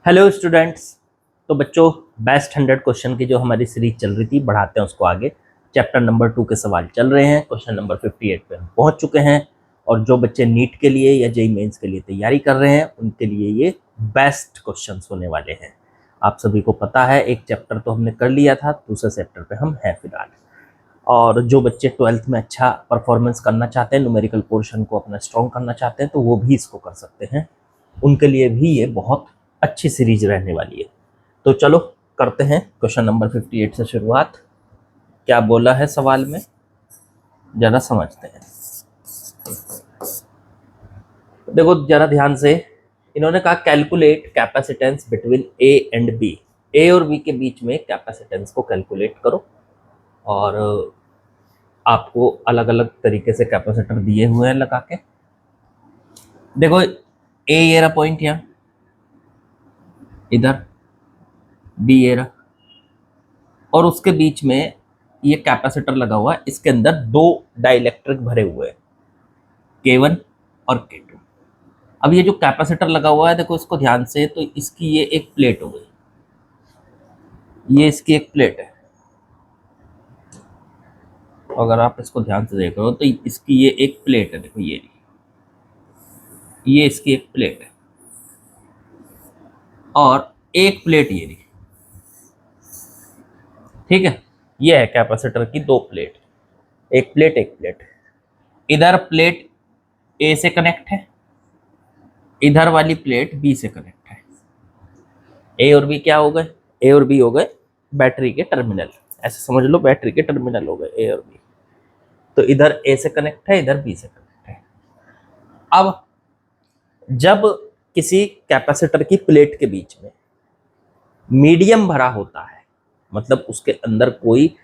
Hello students. तो बच्चों, best 100 question की जो हमारी सीरीज चल रही थी, बढ़ाते हैं उसको आगे। चैप्टर नंबर 2 के सवाल चल रहे हैं। क्वेश्चन नंबर 58 पे हम पहुंच चुके हैं। और जो बच्चे नीट के लिए या जेईई मेंस के लिए तैयारी कर रहे हैं, उनके लिए ये बेस्ट क्वेश्चंस होने वाले हैं। आप सभी को पता है, एक चैप्टर तो हमने कर लिया था, दूसरे चैप्टर पे हम हैं फिलहाल। और जो बच्चे 12th में अच्छा परफॉर्मेंस करना चाहते हैं, न्यूमेरिकल पोर्शन को अपना स्ट्रॉन्ग करना चाहते हैं, तो वो भी इसको कर सकते हैं। उनके लिए भी ये बहुत अच्छी सीरीज रहने वाली है। तो चलो करते हैं क्वेश्चन नंबर 58 से शुरुआत। क्या बोला है सवाल में, जरा समझते हैं। देखो जरा ध्यान से, इन्होंने कहा calculate capacitance between A and B. A और बी के बीच में कैपेसिटेंस को कैलकुलेट करो। और आपको अलग अलग तरीके से कैपेसिटर दिए हुए हैं लगा के। देखो ए ये रहा पॉइंट, यहाँ इधर बी ये रहा, और उसके बीच में ये कैपेसिटर लगा हुआ है। इसके अंदर दो डाइलेक्ट्रिक भरे हुए हैं, K1 और K2। अब ये जो कैपेसिटर लगा हुआ है, देखो इसको ध्यान से, तो इसकी ये एक प्लेट हो गई, ये इसकी एक प्लेट है। अगर आप इसको ध्यान से देख रहे हो तो इसकी ये एक प्लेट है। देखो ये इसकी एक प्लेट है, और एक प्लेट ये रही। ठीक है, ये है कैपेसिटर की दो प्लेट, एक प्लेट एक प्लेट। इधर प्लेट ए से कनेक्ट है, इधर वाली प्लेट बी से कनेक्ट है। ए और बी क्या हो गए? ए और बी हो गए बैटरी के टर्मिनल। ऐसे समझ लो, बैटरी के टर्मिनल हो गए ए और बी। तो इधर ए से कनेक्ट है, इधर बी से कनेक्ट है। अब जब किसी कैपेसिटर की प्लेट के बीच में मीडियम भरा होता है, मतलब उसके अंदर कोई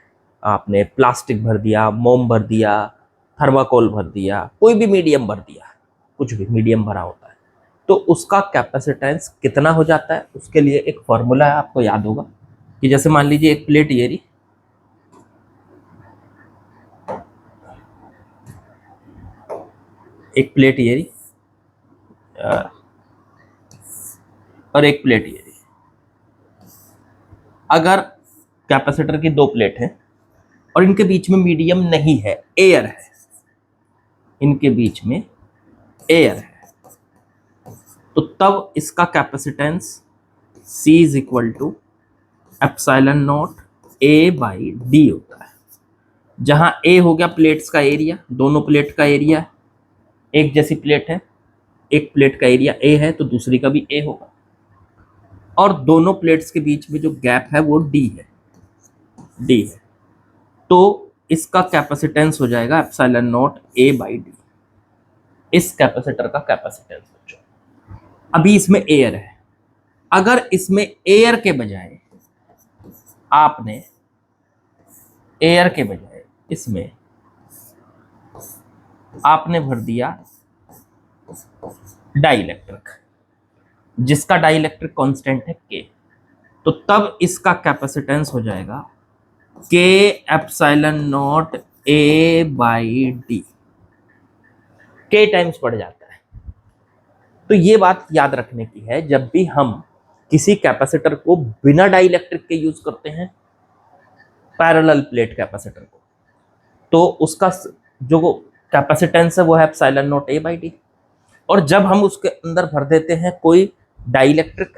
आपने प्लास्टिक भर दिया, मोम भर दिया, थर्माकोल भर दिया, कोई भी मीडियम भर दिया, कुछ भी मीडियम भरा होता है, तो उसका कैपेसिटेंस कितना हो जाता है? उसके लिए एक फॉर्मूला है, आपको याद होगा कि जैसे मान लीजिए एक प्लेट ये रही, एक प्लेट ये रही, और एक प्लेट ये रही। अगर कैपेसिटर की दो प्लेट है और इनके बीच में मीडियम नहीं है, एयर है, इनके बीच में एयर है, तो तब इसका capacitance C is equal to epsilon naught A by D होता है। जहां A हो गया प्लेट्स का एरिया, दोनों प्लेट का एरिया, एक जैसी प्लेट है, एक प्लेट का एरिया A है तो दूसरी का भी A होगा, और दोनों प्लेट्स के बीच में जो गैप है वो D है, D है। तो इसका कैपेसिटेंस हो जाएगा epsilon naught A by D, इस कैपेसिटर का कैपेसिटेंस बच्चों। अभी इसमें एयर है, अगर इसमें एयर के बजाय आपने एयर के बजाय इसमें आपने भर दिया डाइलेक्ट्रिक, जिसका डाइलेक्ट्रिक कांस्टेंट है K, तो तब इसका कैपेसिटेंस हो जाएगा K epsilon naught A by D. K times बढ़ जाता है। तो ये बात याद रखने की है, जब भी हम किसी कैपेसिटर को बिना डाइलेक्ट्रिक के यूज करते हैं, पैरेलल प्लेट कैपेसिटर को, तो उसका जो कैपेसिटेंस है वो है epsilon naught A by D. और जब हम उसके अंदर भर देते हैं कोई डाइलेक्ट्रिक,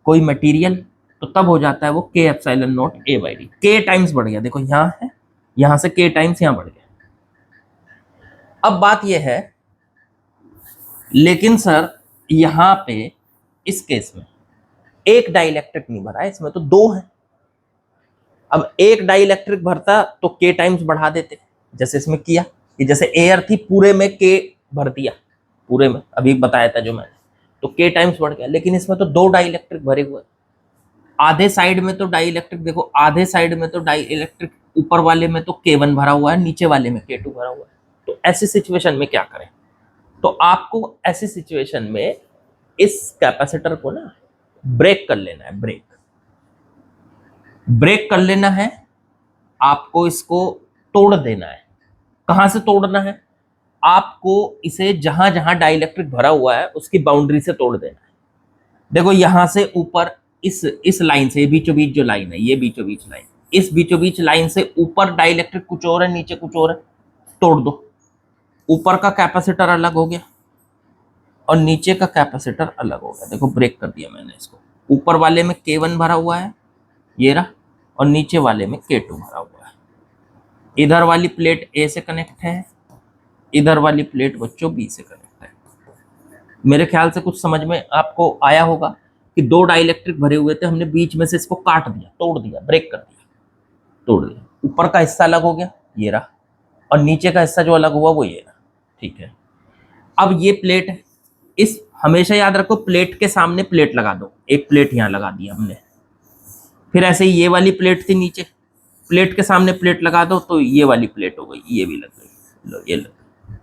कोई मटेरियल, तो तब हो जाता है वो K epsilon naught A by D. K times बढ़ गया, देखो यहाँ है, यहाँ से K टाइम्स यहाँ बढ़ गया। अब बात ये है, लेकिन सर यहाँ पे इस केस में एक डाइलेक्ट्रिक नहीं भरा है, इसमें तो दो है। अब एक डाइलेक्ट्रिक भरता तो K टाइम्स बढ़ा देते, जैसे इसमें किया कि जैसे एयर थी पूरे में K भर दिया, पूरे में अभी बताया था जो मैंने, तो K टाइम्स बढ़ गया। लेकिन इसमें तो दो डाइलेक्ट्रिक भरे हुए, आधे साइड में तो डाइलेक्ट्रिक, देखो आधे साइड में तो डाइलेक्ट्रिक, ऊपर वाले में तो K1 भरा हुआ है, नीचे वाले में K2 भरा हुआ है। तो ऐसी सिचुएशन में क्या करें? तो आपको ऐसी सिचुएशन में इस कैपेसिटर को ना ब्रेक कर लेना है, ब्रेक कर लेना है, आपको इसको तोड़ देना है। कहां से तोड़ना है? आपको इसे जहां जहां डाइलेक्ट्रिक भरा हुआ है उसकी बाउंड्री से तोड़ देना है। देखो यहां से ऊपर इस लाइन से, बीचों बीच जो लाइन है, ये बीचों बीच लाइन, इस बीचों बीच लाइन से ऊपर डाइलेक्ट्रिक कुछ और है, नीचे कुछ और है, तोड़ दो। ऊपर का कैपेसिटर अलग हो गया और नीचे का कैपेसिटर अलग हो गया। देखो ब्रेक कर दिया मैंने इसको। ऊपर वाले में K1 भरा हुआ है, ये रहा, और नीचे वाले में K2 भरा हुआ है। इधर वाली प्लेट A से कनेक्ट है, इधर वाली प्लेट बच्चों B से कनेक्ट है। मेरे ख्याल से कुछ समझ में आपको आया होगा कि दो डाइलेक्ट्रिक भरे हुए थे, हमने बीच में से इसको काट दिया, तोड़ दिया, ब्रेक कर दिया, तोड़ दिया। ऊपर का हिस्सा अलग हो गया, ये रहा, और नीचे का हिस्सा जो अलग हुआ वो ये रहा। ठीक है, अब ये प्लेट है, इस हमेशा याद रखो प्लेट के सामने प्लेट लगा दो। एक प्लेट यहां लगा दी हमने, फिर ऐसे ही ये वाली प्लेट थी नीचे, प्लेट के सामने प्लेट लगा दो तो ये वाली प्लेट हो गई, ये भी लग गई, लो ये लग गई।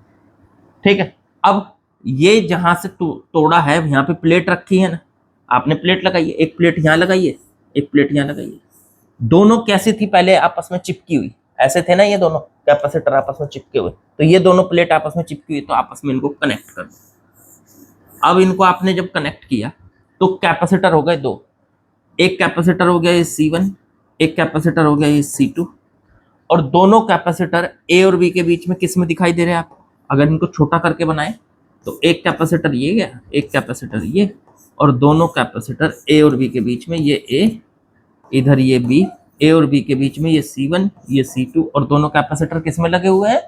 ठीक है, अब ये जहां से तोड़ा है यहाँ पे प्लेट रखी है ना, आपने प्लेट लगाई है, एक प्लेट यहाँ लगाई है, एक प्लेट यहाँ लगाई है। दोनों कैसी थी पहले, आपस में चिपकी हुई, ऐसे थे ना ये दोनों कैपेसिटर आपस में चिपके हुए, तो ये दोनों प्लेट आपस में चिपकी हुई, तो आपस में इनको कनेक्ट कर दो। अब इनको आपने जब कनेक्ट किया तो कैपेसिटर हो गए दो, एक कैपेसिटर हो गया ये C1, एक कैपेसिटर हो गया ये C2, और दोनों कैपेसिटर A और B के बीच में किस में दिखाई दे रहे हैं आपको? अगर इनको छोटा करके बनाए तो एक कैपेसिटर ये गया, एक कैपेसिटर ये, और दोनों कैपेसिटर A और B के बीच में ये A, इधर ये B, A और B के बीच में ये C1, ये C2, और दोनों कैपेसिटर किस में लगे हुए हैं?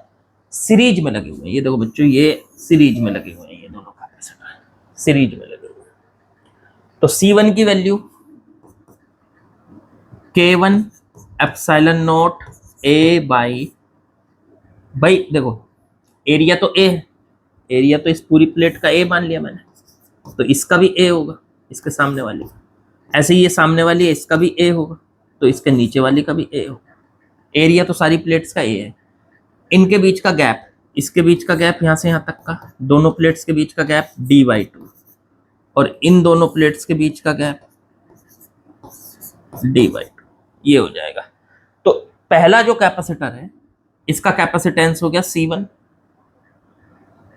सीरीज में लगे हुए हैं। ये देखो बच्चों, ये सीरीज में लगे हुए हैं, ये दोनों कैपेसिटर सीरीज में लगे हुए हैं। तो C1 की value K1 epsilon naught A by, भाई देखो एरिया तो A है, एरिया तो इस पूरी प्लेट का A मान लिया मैंने, तो इसका भी A होगा, इसके सामने वाली। ऐसे ही ये सामने वाली है, इसका भी A होगा, तो इसके नीचे वाली का भी A होगा। एरिया तो सारी प्लेट्स का A है। इनके बीच का गैप, इसके बीच का गैप यहाँ से यहाँ तक का, दोनों प्लेट्स के बीच का गैप D/2, और इन दोनों प्लेट्स के बीच का गैप D/2, ये हो जाएगा। तो पहला जो कैपेसिटर है इसका कैपेसिटेंस हो गया C1,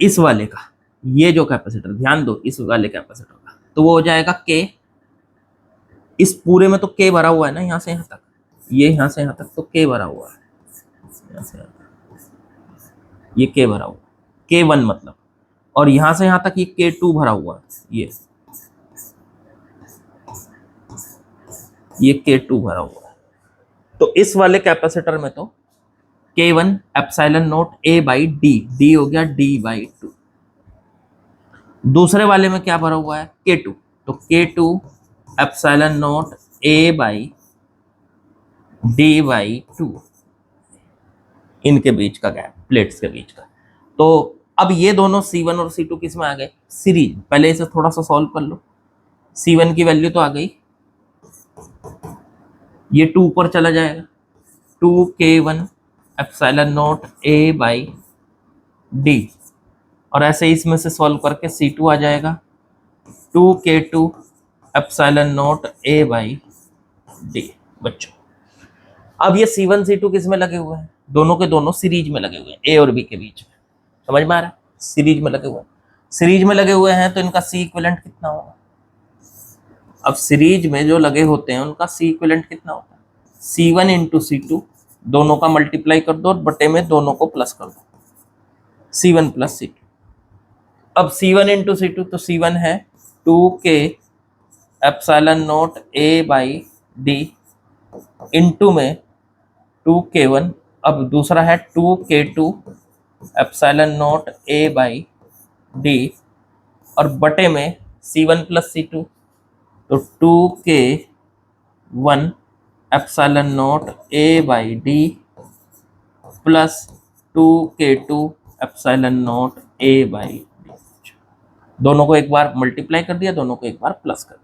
इस वाले का, ये जो कैपेसिटर, ध्यान दो इस वाले कैपेसिटर का, तो वो हो जाएगा K। इस पूरे में तो K भरा हुआ है ना, यहाँ से यहाँ तक, ये यहाँ से यहाँ तक तो K भरा हुआ है, यहाँ से यहाँ तक ये K भरा हुआ, K1 मतलब, और यहाँ से यहाँ तक ये K2 भरा हुआ है, ये K2 भरा हुआ है। तो इस वाले कैपेसिटर में तो K1 epsilon naught A by D हो गया D/2। दूसरे वाले में क्या भरा हुआ है? K2, तो K2 epsilon naught A by D/2, इनके बीच का गैप, प्लेट्स के बीच का। तो अब ये दोनों C1 और C2 किस में आ गए? सीरीज। पहले इसे थोड़ा सा सॉल्व कर लो। C1 की वैल्यू तो आ गई, ये 2 ऊपर चला जाएगा, 2K1 epsilon naught A by D, और ऐसे इसमें से सॉल्व करके C2 आ जाएगा 2K2 epsilon naught A by D। बच्चों अब ये C1 C2 किस में लगे हुए हैं? दोनों के दोनों सीरीज में लगे हुए हैं, A और B के बीच में। समझ में आ रहा है? सीरीज में लगे हुए हैं, सीरीज में लगे हुए हैं तो इनका C इक्विवेलेंट कितना होगा? अब सीरीज में जो लगे होते हैं उनका C इक्विवेलेंट कितना होता है? C1 इंटू C2, दोनों का मल्टीप्लाई कर दो और बटे में दोनों को प्लस कर दो, C1 प्लस C2। अब C1 इंटू C2, तो C1 है 2K epsilon naught A by D into में 2K1, अब दूसरा है 2K2 epsilon naught A by D, और बटे में C1 प्लस C2, तो 2K1 epsilon naught A by D plus 2K2 epsilon naught A by D। दोनों को एक बार मल्टीप्लाई कर दिया, दोनों को एक बार प्लस कर दिया।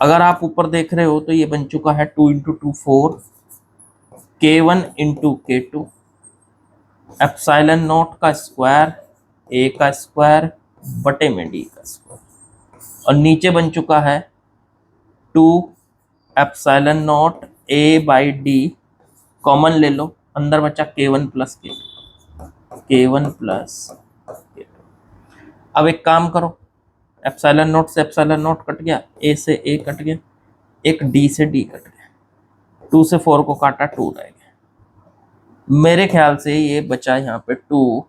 अगर आप ऊपर देख रहे हो तो ये बन चुका है 2 into 2 4, K1 into K2 epsilon not का स्क्वायर A का स्क्वायर बटे में D का स्क्वायर, और नीचे बन चुका है 2 epsilon naught A by D, common ले लो, अंदर बचा K1 plus K2, K1 plus K2। अब एक काम करो, एप्सिलॉन नोट से एप्सिलॉन नोट कट गया, ए से ए कट गया, एक डी से डी कट गया, 2 से 4 को काटा, 2 रह गया। मेरे ख्याल से ये बचा यहाँ पे 2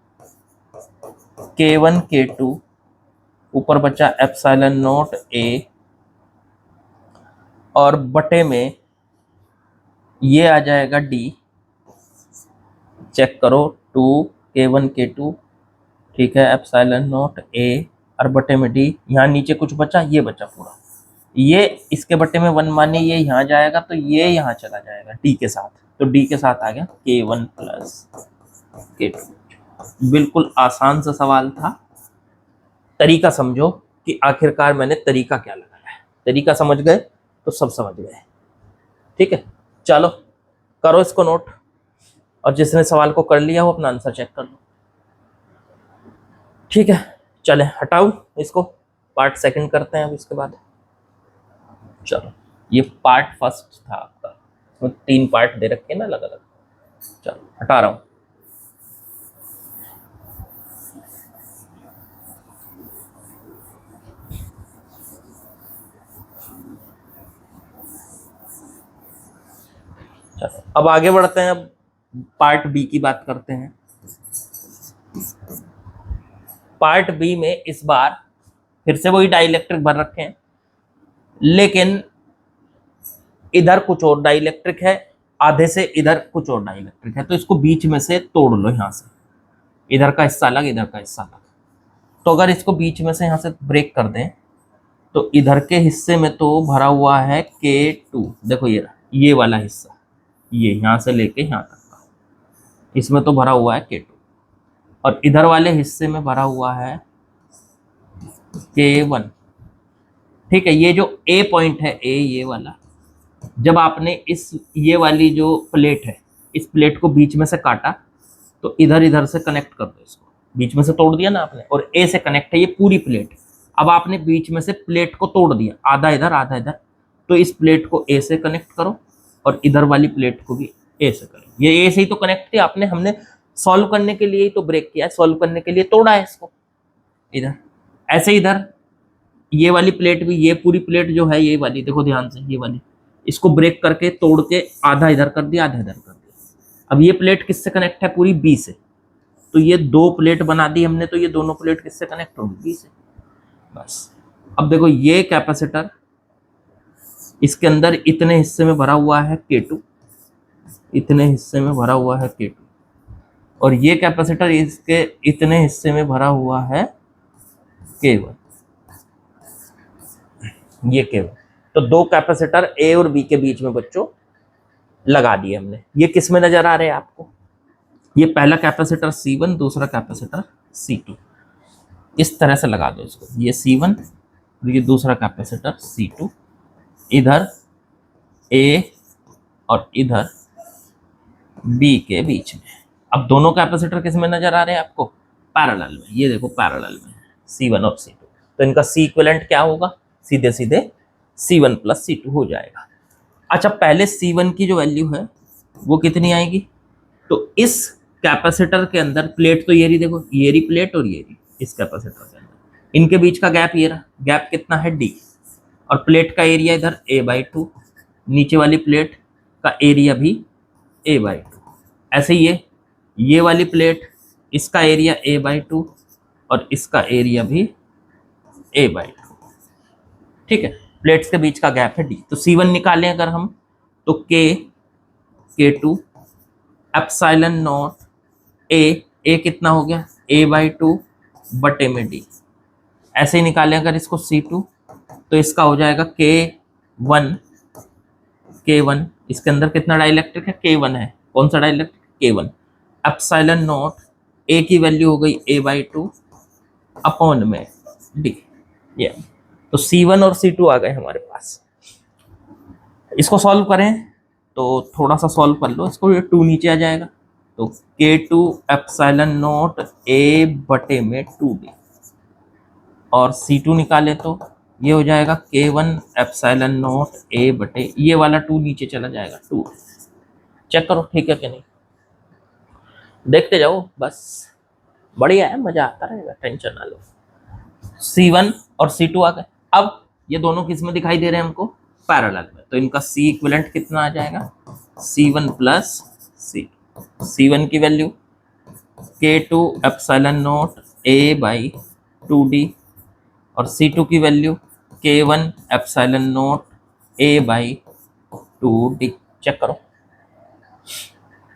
K1 K2, ऊपर बचा एप्सिलॉन नोट ए, और बटे में ये आ जाएगा डी। चेक करो, 2 K1 K2, ठीक है, एप्सिलॉन नोट ए और बटे में डी। यहाँ नीचे कुछ बचा, ये बचा पूरा, ये इसके बटे में 1 माने ये यहाँ जाएगा, तो ये यहाँ चला जाएगा डी के साथ, तो डी के साथ आ गया K1 प्लस K2। बिल्कुल आसान सा सवाल था। तरीका समझो कि आखिरकार मैंने तरीका क्या लगाया है। तरीका समझ गए तो सब समझ गए, ठीक है। चलो करो इसको नोट, और जिसने सवाल को कर लिया वो अपना आंसर चेक कर लो, ठीक है। चले हटाओ इसको, पार्ट सेकंड करते हैं अब इसके बाद। चलो, ये पार्ट फर्स्ट था आपका, इसमें 3 पार्ट दे रखे हैं ना अलग अलग। चलो हटा रहा हूं। चलो अब आगे बढ़ते हैं, अब पार्ट बी की बात करते हैं। पार्ट बी में इस बार फिर से वही डाइलेक्ट्रिक भर रखे हैं, लेकिन इधर कुछ और डाइलेक्ट्रिक है, आधे से इधर कुछ और डाइलेक्ट्रिक है, तो इसको बीच में से तोड़ लो। यहां से इधर का हिस्सा अलग, इधर का हिस्सा अलग। तो अगर इसको बीच में से यहां से ब्रेक कर दें, तो इधर के हिस्से में तो भरा हुआ है K2, देखो ये वाला हिस्सा, ये यहां से लेके यहां तक का, इसमें तो भरा हुआ है K2, और इधर वाले हिस्से में भरा हुआ है K1, ठीक है। ये जो A पॉइंट है, A ये वाला, जब आपने ये वाली जो प्लेट है, इस प्लेट को बीच में से काटा, तो इधर इधर से कनेक्ट कर दो इसको, बीच में से तोड़ दिया ना आपने, और A से कनेक्ट है ये पूरी प्लेट। अब आपने बीच में से प्लेट को तोड़ दिया, आधा इधर आधा इधर, तो इस प्लेट को A से कनेक्ट करो, और इधर वाली प्लेट को भी A से करो। ये A से ही तो कनेक्ट थी, आपने हमने सॉल्व करने के लिए ही तो ब्रेक किया है, सॉल्व करने के लिए तोड़ा है इसको इधर। ऐसे इधर ये वाली प्लेट भी, ये पूरी प्लेट जो है ये वाली, देखो ध्यान से, ये वाली, इसको ब्रेक करके तोड़ के आधा इधर कर दिया, आधा इधर कर दिया। अब ये प्लेट किससे कनेक्ट है? पूरी बी से, तो ये 2 प्लेट बना दी हमने, तो ये दोनों प्लेट किससे कनेक्ट होंगी? बी से, बस। अब देखो ये कैपेसिटर, इसके अंदर इतने हिस्से में भरा हुआ है K2, इतने हिस्से में भरा हुआ है K2, और ये कैपेसिटर इसके इतने हिस्से में भरा हुआ है K1, ये K1। तो 2 कैपेसिटर A और B के बीच में बच्चों लगा दिए हमने। ये किस में नजर आ रहे हैं आपको? ये पहला कैपेसिटर C1, दूसरा कैपेसिटर C2, इस तरह से लगा दो इसको। ये C1, ये दूसरा कैपेसिटर C2, इधर A और इधर B के बीच में। अब दोनों कैपेसिटर किस में नजर आ रहे हैं आपको? पैरेलल में। ये देखो पैरेलल में C1 और C2, तो इनका C इक्विवेलेंट क्या होगा? सीधे सीधे C1 प्लस C2 हो जाएगा। अच्छा, पहले C1 की जो वैल्यू है वो कितनी आएगी? तो इस कैपेसिटर के अंदर प्लेट तो ये रही, देखो ये रही प्लेट और ये रही, इस कैपेसिटर के अंदर इनके बीच का गैप ये रहा, गैप कितना है? D, और प्लेट का एरिया इधर A/2, नीचे वाली प्लेट का एरिया भी A/2। ऐसे ही ये वाली प्लेट, इसका एरिया A/2 और इसका एरिया भी A/2, ठीक है। प्लेट्स के बीच का गैप है D। तो C1 निकालें अगर हम, तो K2 एप्सिलॉन नॉट A कितना हो गया? A/2 बटे में D। ऐसे ही निकालें अगर इसको C2, तो इसका हो जाएगा K1, इसके अंदर कितना डाइलेक्ट्रिक है? K1 है। कौन सा dielectric? K1। Epsilon naught A की वैल्यू हो गई A/2 अपॉन में D। ये तो C1 और C2 आ गए हमारे पास। इसको सॉल्व करें तो थोड़ा सा सॉल्व कर लो इसको, ये 2 नीचे आ जाएगा, तो K2 एप्सिलॉन नॉट A बटे में 2D, और C2 निकाले तो ये हो जाएगा K1 एप्सिलॉन नॉट A बटे, ये वाला 2 नीचे चला जाएगा, 2। चेक करो ठीक है कि नहीं, देखते जाओ बस, बढ़िया है, मजा आता रहेगा, टेंशन ना लो। C1 और C2 आ गए। अब ये दोनों किस में दिखाई दे रहे हैं हमको? पैरेलल में। तो इनका C इक्विवेलेंट कितना आ जाएगा? C1 प्लस C1 की value K2 epsilon naught A by 2D और C2 की value K1 epsilon naught A by 2D। Check करो,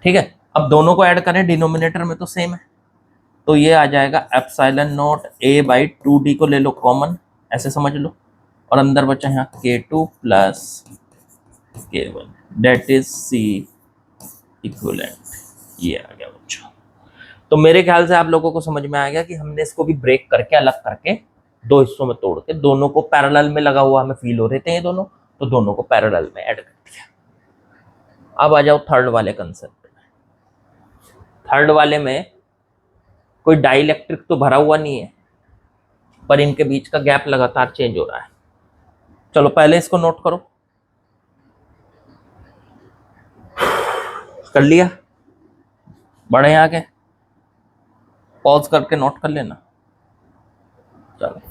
ठीक है। अब दोनों को ऐड करें, डिनोमिनेटर में तो सेम है, तो ये आ जाएगा epsilon naught A by 2D को ले लो कॉमन, ऐसे समझ लो, और अंदर बचा यहाँ K2 plus K1 that is C equivalent. ये आ गया बच्चों। तो मेरे ख्याल से आप लोगों को समझ में आ गया कि हमने इसको भी ब्रेक करके, अलग करके, दो हिस्सों में तोड़ के, दोनों को पैरेलल में लगा हुआ हमें फील हो रहे थे ये दोनों, तो दोनों को पैरेलल में ऐड कर दिया। अब आ जाओ थर्ड वाले कंसेप्ट में। थर्ड वाले में कोई डाइलेक्ट्रिक तो भरा हुआ नहीं है, पर इनके बीच का गैप लगातार चेंज हो रहा है। चलो पहले इसको नोट करो। कर लिया? बढ़े आगे, पॉज करके नोट कर लेना। चलो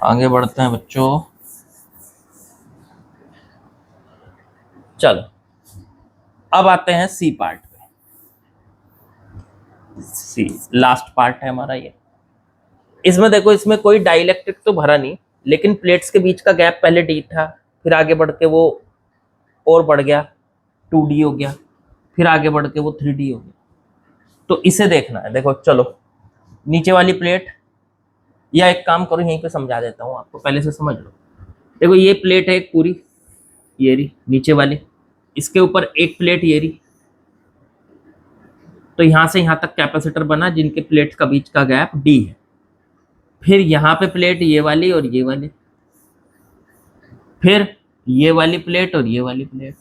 आगे बढ़ते हैं बच्चों। चलो अब आते हैं सी पार्ट पे। सी लास्ट पार्ट है हमारा ये। इसमें देखो, इसमें कोई डाइलेक्ट्रिक तो भरा नहीं, लेकिन प्लेट्स के बीच का गैप पहले d था, फिर आगे बढ़ के वो और बढ़ गया 2d हो गया, फिर आगे बढ़ के वो 3d हो गया। तो इसे देखना है। देखो चलो, नीचे वाली प्लेट, या एक काम करो यहीं पे समझा देता हूँ आपको, पहले से समझ लो। देखो ये प्लेट है एक पूरी, ये रही नीचे वाली, इसके ऊपर एक प्लेट ये रही, तो यहां से यहां तक कैपेसिटर बना जिनके प्लेट का बीच का गैप d है। फिर यहाँ पे प्लेट ये वाली और ये वाली, फिर ये वाली प्लेट और ये वाली प्लेट,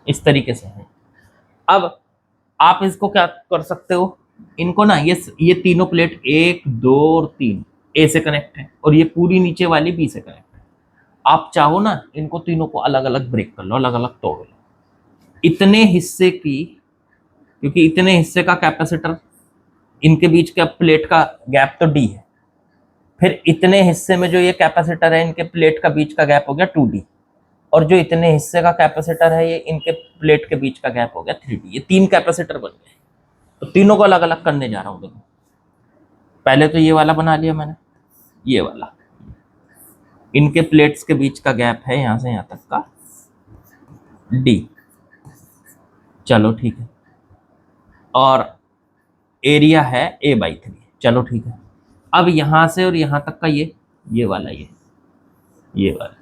इस तरीके से है। अब आप इसको क्या कर सकते हो, इनको ना, ये तीनों प्लेट 1 2 और 3 ए से कनेक्ट है, और ये पूरी नीचे वाली बी से कनेक्ट है। आप चाहो ना इनको तीनों को अलग अलग ब्रेक कर लो, अलग अलग तोड़ लो, इतने हिस्से की, क्योंकि इतने हिस्से का कैपेसिटर, इनके बीच का प्लेट का गैप तो d है, फिर इतने हिस्से में जो ये कैपेसिटर है, इनके प्लेट का बीच का गैप हो गया 2d, और जो इतने हिस्से का कैपेसिटर है, ये इनके प्लेट के बीच का गैप हो गया 3d। ये 3 कैपेसिटर बन गए। तो तीनों को अलग अलग करने जा रहा हूं। देखो पहले तो ये वाला बना लिया मैंने, ये वाला, इनके प्लेट्स के बीच का गैप है यहां से यहां तक का d। चलो ठीक है, और एरिया है a/3। चलो ठीक है। अब यहां से और यहां तक का ये वाला, ये वाला,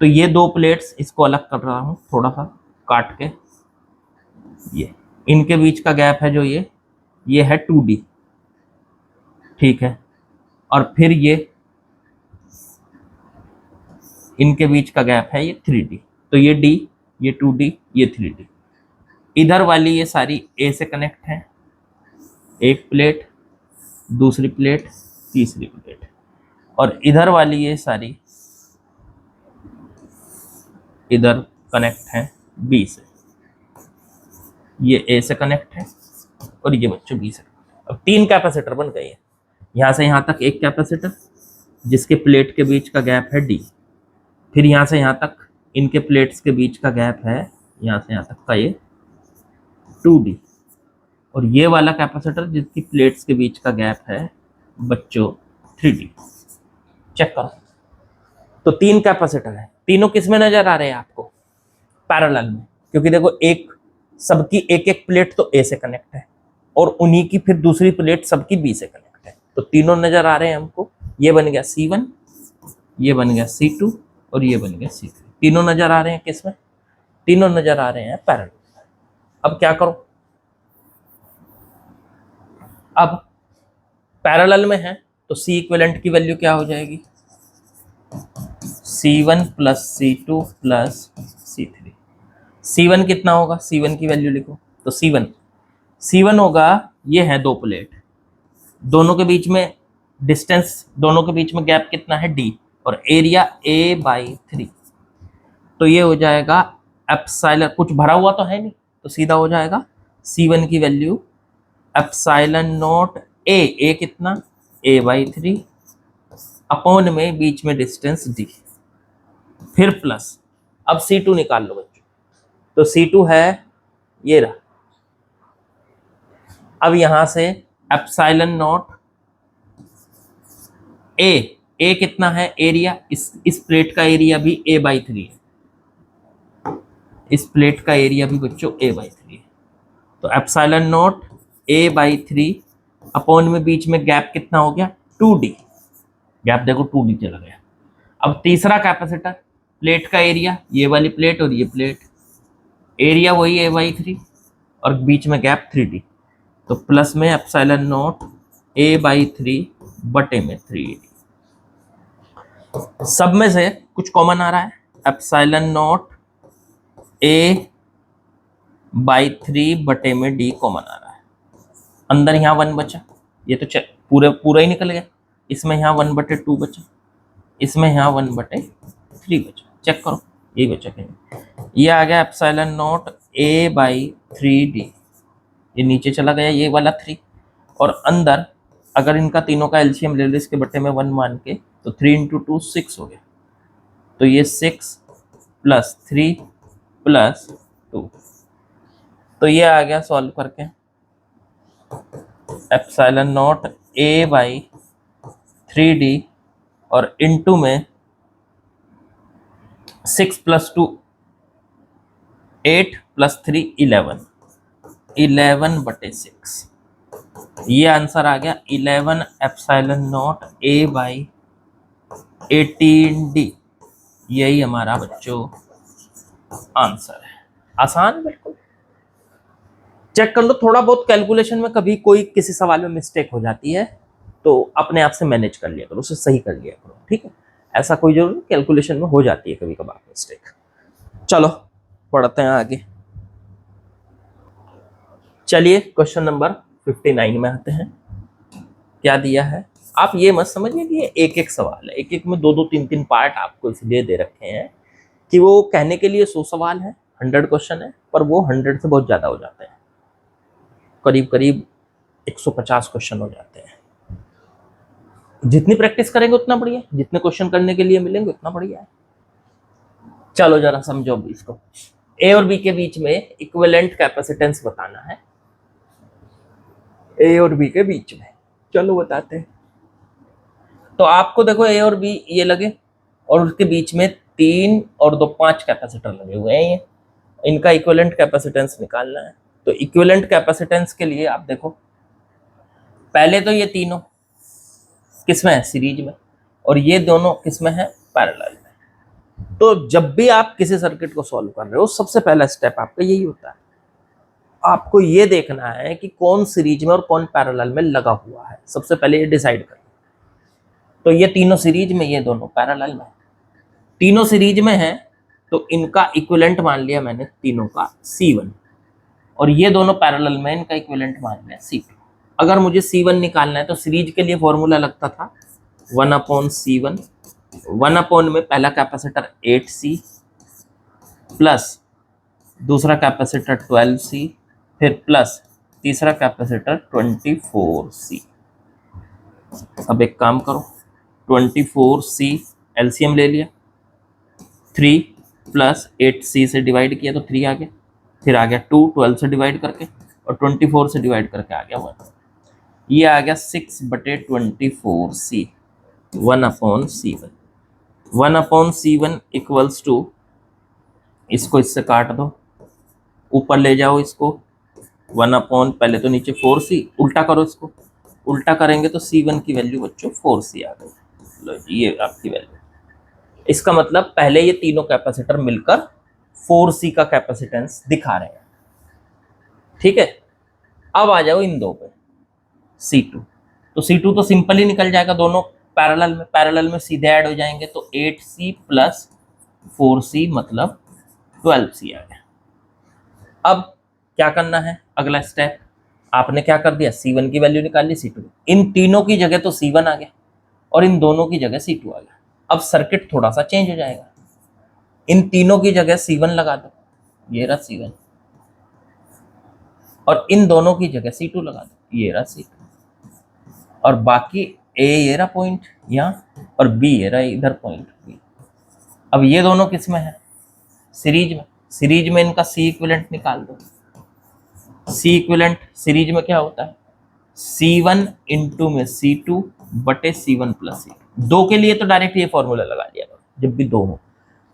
तो ये 2 प्लेट्स, इसको अलग कर रहा हूं थोड़ा सा काट के। ये इनके बीच का गैप है जो ये है 2d, ठीक है। और फिर ये इनके बीच का गैप है ये 3d, तो ये d, ये 2d, ये 3d। इधर वाली ये सारी a से कनेक्ट है, एक प्लेट, दूसरी प्लेट, तीसरी प्लेट, और इधर वाली ये सारी इधर कनेक्ट है b से, ये a से कनेक्ट है और ये बच्चों b से। अब 3 कैपेसिटर बन गए हैं। यहां से यहां तक एक कैपेसिटर जिसके प्लेट के बीच का गैप है d, फिर यहां से यहां तक इनके प्लेट्स के बीच का गैप है यहां से यहां तक का ये 2d, और ये वाला कैपेसिटर जिसकी प्लेट्स के बीच का गैप है बच्चों 3d। चेक करो, तो 3 कैपेसिटर है, तीनों किस में नजर आ रहे हैं आपको? पैरेलल में, क्योंकि देखो एक सबकी एक एक प्लेट तो a से कनेक्ट है, और उन्हीं की फिर दूसरी प्लेट सबकी b से कनेक्ट है, तो तीनों नजर आ रहे हैं हमको। ये बन गया C1, ये बन गया C2 और ये बन गया C3। तीनों नजर आ रहे हैं किसमें? तीनों नजर आ रहे हैं पैरेलल। अब क्या करो, अब पैरेलल में है तो C इक्विवेलेंट की वैल्यू क्या हो जाएगी? C1 plus C2 plus C3। C1 कितना होगा? C1 की वैल्यू लिखो, तो C1 होगा, ये है 2 प्लेट, दोनों के बीच में डिस्टेंस, दोनों के बीच में गैप कितना है d, और एरिया a/3, तो ये हो जाएगा एप्सिलॉन, कुछ भरा हुआ तो है नहीं, तो सीधा हो जाएगा C1 की वैल्यू एप्सिलॉन नॉट ए कितना A/3 अपॉन में बीच में डिस्टेंस d, फिर प्लस। अब C2 निकाल लो बच्चों, तो C2 है ये रहा। अब यहां से एप्सिलॉन नॉट ए कितना है एरिया, इस प्लेट का एरिया भी A/3 है, इस प्लेट का एरिया भी बच्चों A/3 है। तो एप्सिलॉन नॉट A/3 अपॉन में बीच में गैप कितना हो गया 2d, गैप देखो 2d चला गया। अब तीसरा कैपेसिटर, प्लेट का एरिया ये वाली प्लेट और ये प्लेट, एरिया वही A/3 और बीच में गैप 3d, तो प्लस में एप्सिलॉन नॉट A/3 बटे में 3d। सब में से कुछ कॉमन आ रहा है, एप्सिलॉन नॉट A/3 बटे में d कॉमन आ रहा है। अंदर यहाँ 1 बचा, ये तो पूरा ही निकल गया। इसमें यहाँ 1/2 बचा, इसमें यहाँ 1/3 बचा। चेक करो यही बचा कहीं, ये आ गया एप्सिलॉन नॉट A/3d, ये नीचे चला गया ये वाला 3, और अंदर अगर इनका तीनों का एलसीएम ले लो इसके बट्टे में 1 मान के, तो 3 × 2 6 हो गया, तो ये 6 + 3 + 2, तो ये आ गया सॉल्व करके एप्सिलॉन नॉट A/3d और इनटू में 6 + 2 8 + 3 11/6, ये आंसर आ गया 11 एप्सिलॉन नॉट A/18d। यही हमारा बच्चों आंसर है। आसान बिल्कुल। चेक कर लो, थोड़ा बहुत कैलकुलेशन में कभी कोई किसी सवाल में मिस्टेक हो जाती है तो अपने आप से मैनेज कर लिया करो, उसे सही कर लिया करो, ठीक है। ऐसा कोई जरूर कैलकुलेशन में हो जाती है कभी कभार मिस्टेक। चलो पढ़ते हैं आगे। चलिए क्वेश्चन नंबर 59 में आते हैं। क्या दिया है, आप ये मत समझिए कि ये एक एक सवाल है, एक एक में 2-2 3-3 पार्ट आपको इसलिए दे रखे हैं कि वो कहने के लिए 100 सवाल है, 100 क्वेश्चन है, पर वो 100 से बहुत ज्यादा हो जाते हैं, करीब करीब 150 क्वेश्चन हो जाते हैं। जितनी प्रैक्टिस करेंगे उतना बढ़िया, जितने क्वेश्चन करने के लिए मिलेंगे उतना बढ़िया है। चलो जरा समझो इसको। ए और बी के बीच में इक्विवेलेंट कैपेसिटेंस बताना है, ए और बी के बीच में। चलो बताते हैं। तो आपको देखो ए और बी ये लगे और उसके बीच में 3 और 2 5 कैपेसिटर लगे हुए हैं, ये इनका इक्विवेलेंट कैपेसिटेंस निकालना है। तो इक्विवेलेंट कैपेसिटेंस के लिए आप देखो, पहले तो ये तीनों किसमें है सीरीज में, और ये दोनों किसमें है पैरेलल में। तो जब भी आप किसी सर्किट को सॉल्व कर रहे हो सबसे पहला स्टेप आपका यही होता है, आपको ये देखना है कि कौन सीरीज में और कौन पैरेलल में लगा हुआ है, सबसे पहले ये डिसाइड करना। तो ये तीनों सीरीज में, ये दोनों पैरेलल में, तीनों सीरीज में है तो इनका इक्विवेलेंट मान लिया मैंने तीनों का C1, और ये दोनों पैरेलल में, इनका इक्विवेलेंट मान लिया C2। अगर मुझे C1 निकालना है तो सीरीज के लिए फॉर्मूला लगता था 1/C1, 1 में पहला कैपेसिटर 8C प्लस दूसरा कैपेसिटर 12C, फिर प्लस तीसरा कैपेसिटर 24C। अब एक काम करो, 24C एलसीएम ले लिया, 3 + 8C से डिवाइड किया तो 3 आ गया, फिर आ गया 2 12 से डिवाइड करके, और 24 से डिवाइड करके आ गया 1। ये आ गया 6/24C 1/C1। 1/C1 equals to, इसको इससे काट दो, ऊपर ले जाओ इसको, 1/ पहले तो नीचे 4C, उल्टा करो इसको, उल्टा करेंगे तो C1 की वैल्यू बच्चों 4C आ गई। लो जी ये आपकी वैल्यू। इसका मतलब पहले ये तीनों कैपेसिटर मिलकर 4C का कैपेसिटेंस दिखा रहे हैं, ठीक है। अब आ जाओ इन दो पे C2, तो C2 तो सिंपल ही निकल जाएगा, दोनों पैरेलल में सीधे ऐड हो जाएंगे, तो 8C + 4C मतलब 12C आ गया। अब क्या करना है, अगला स्टेप आपने क्या कर दिया, C1 की वैल्यू निकाल ली, C2, इन तीनों की जगह तो C1 आ गया और इन दोनों की जगह C2 आ गया। अब सर्किट थोड़ा सा चेंज हो जाएगा, इन तीनों की जगह C1 लगा दो, ये रहा C1, और इन दोनों की जगह C2 लगा दो, ये रहा C2, और बाकी A ये रहा पॉइंट यहाँ, और B ये रहा इधर पॉइंट B। अब ये दोनों किस में है? सीरीज में। सीरीज में इनका C इक्विवेलेंट निकाल दो। C इक्विवेलेंट सीरीज में क्या होता है? C1 इंटू में C2 बटे C1 प्लस C2। दो के लिए तो डायरेक्ट ये फॉर्मूला लगा दिया करो, जब भी दो हो।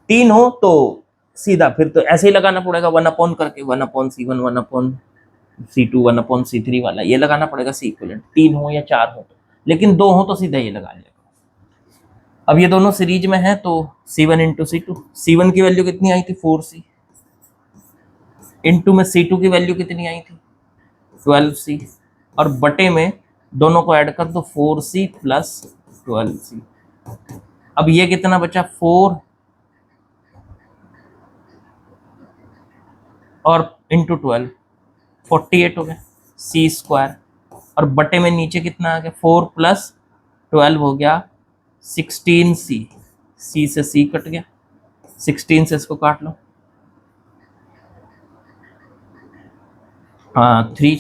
तीन हो तो सीधा फिर तो ऐसे ही लगाना पड़ेगा, 1 अपॉन करके, 1 upon C1, 1 upon C2, 1 upon C3 वाला ये लगाना पड़ेगा C इक्विवेलेंट। तीन हो या चार हो तो, लेकिन दो हो तो सीधा ये लगा लिया। अब ये दोनों सीरीज में है तो C1 इंटू C2, C1 की वैल्यू कितनी आई थी? 4C, इंटू में C2 की वैल्यू कितनी आई थी? 12C, और बटे में दोनों को ऐड कर दो, 4C प्लस 12C। अब ये कितना बचा? 4 और इंटू 12, 48 हो गया C स्क्वायर, और बटे में नीचे कितना आ गया? 4 प्लस 12 हो गया 16C। C से C कट गया, 16 से इसको काट लो, हाँ 3,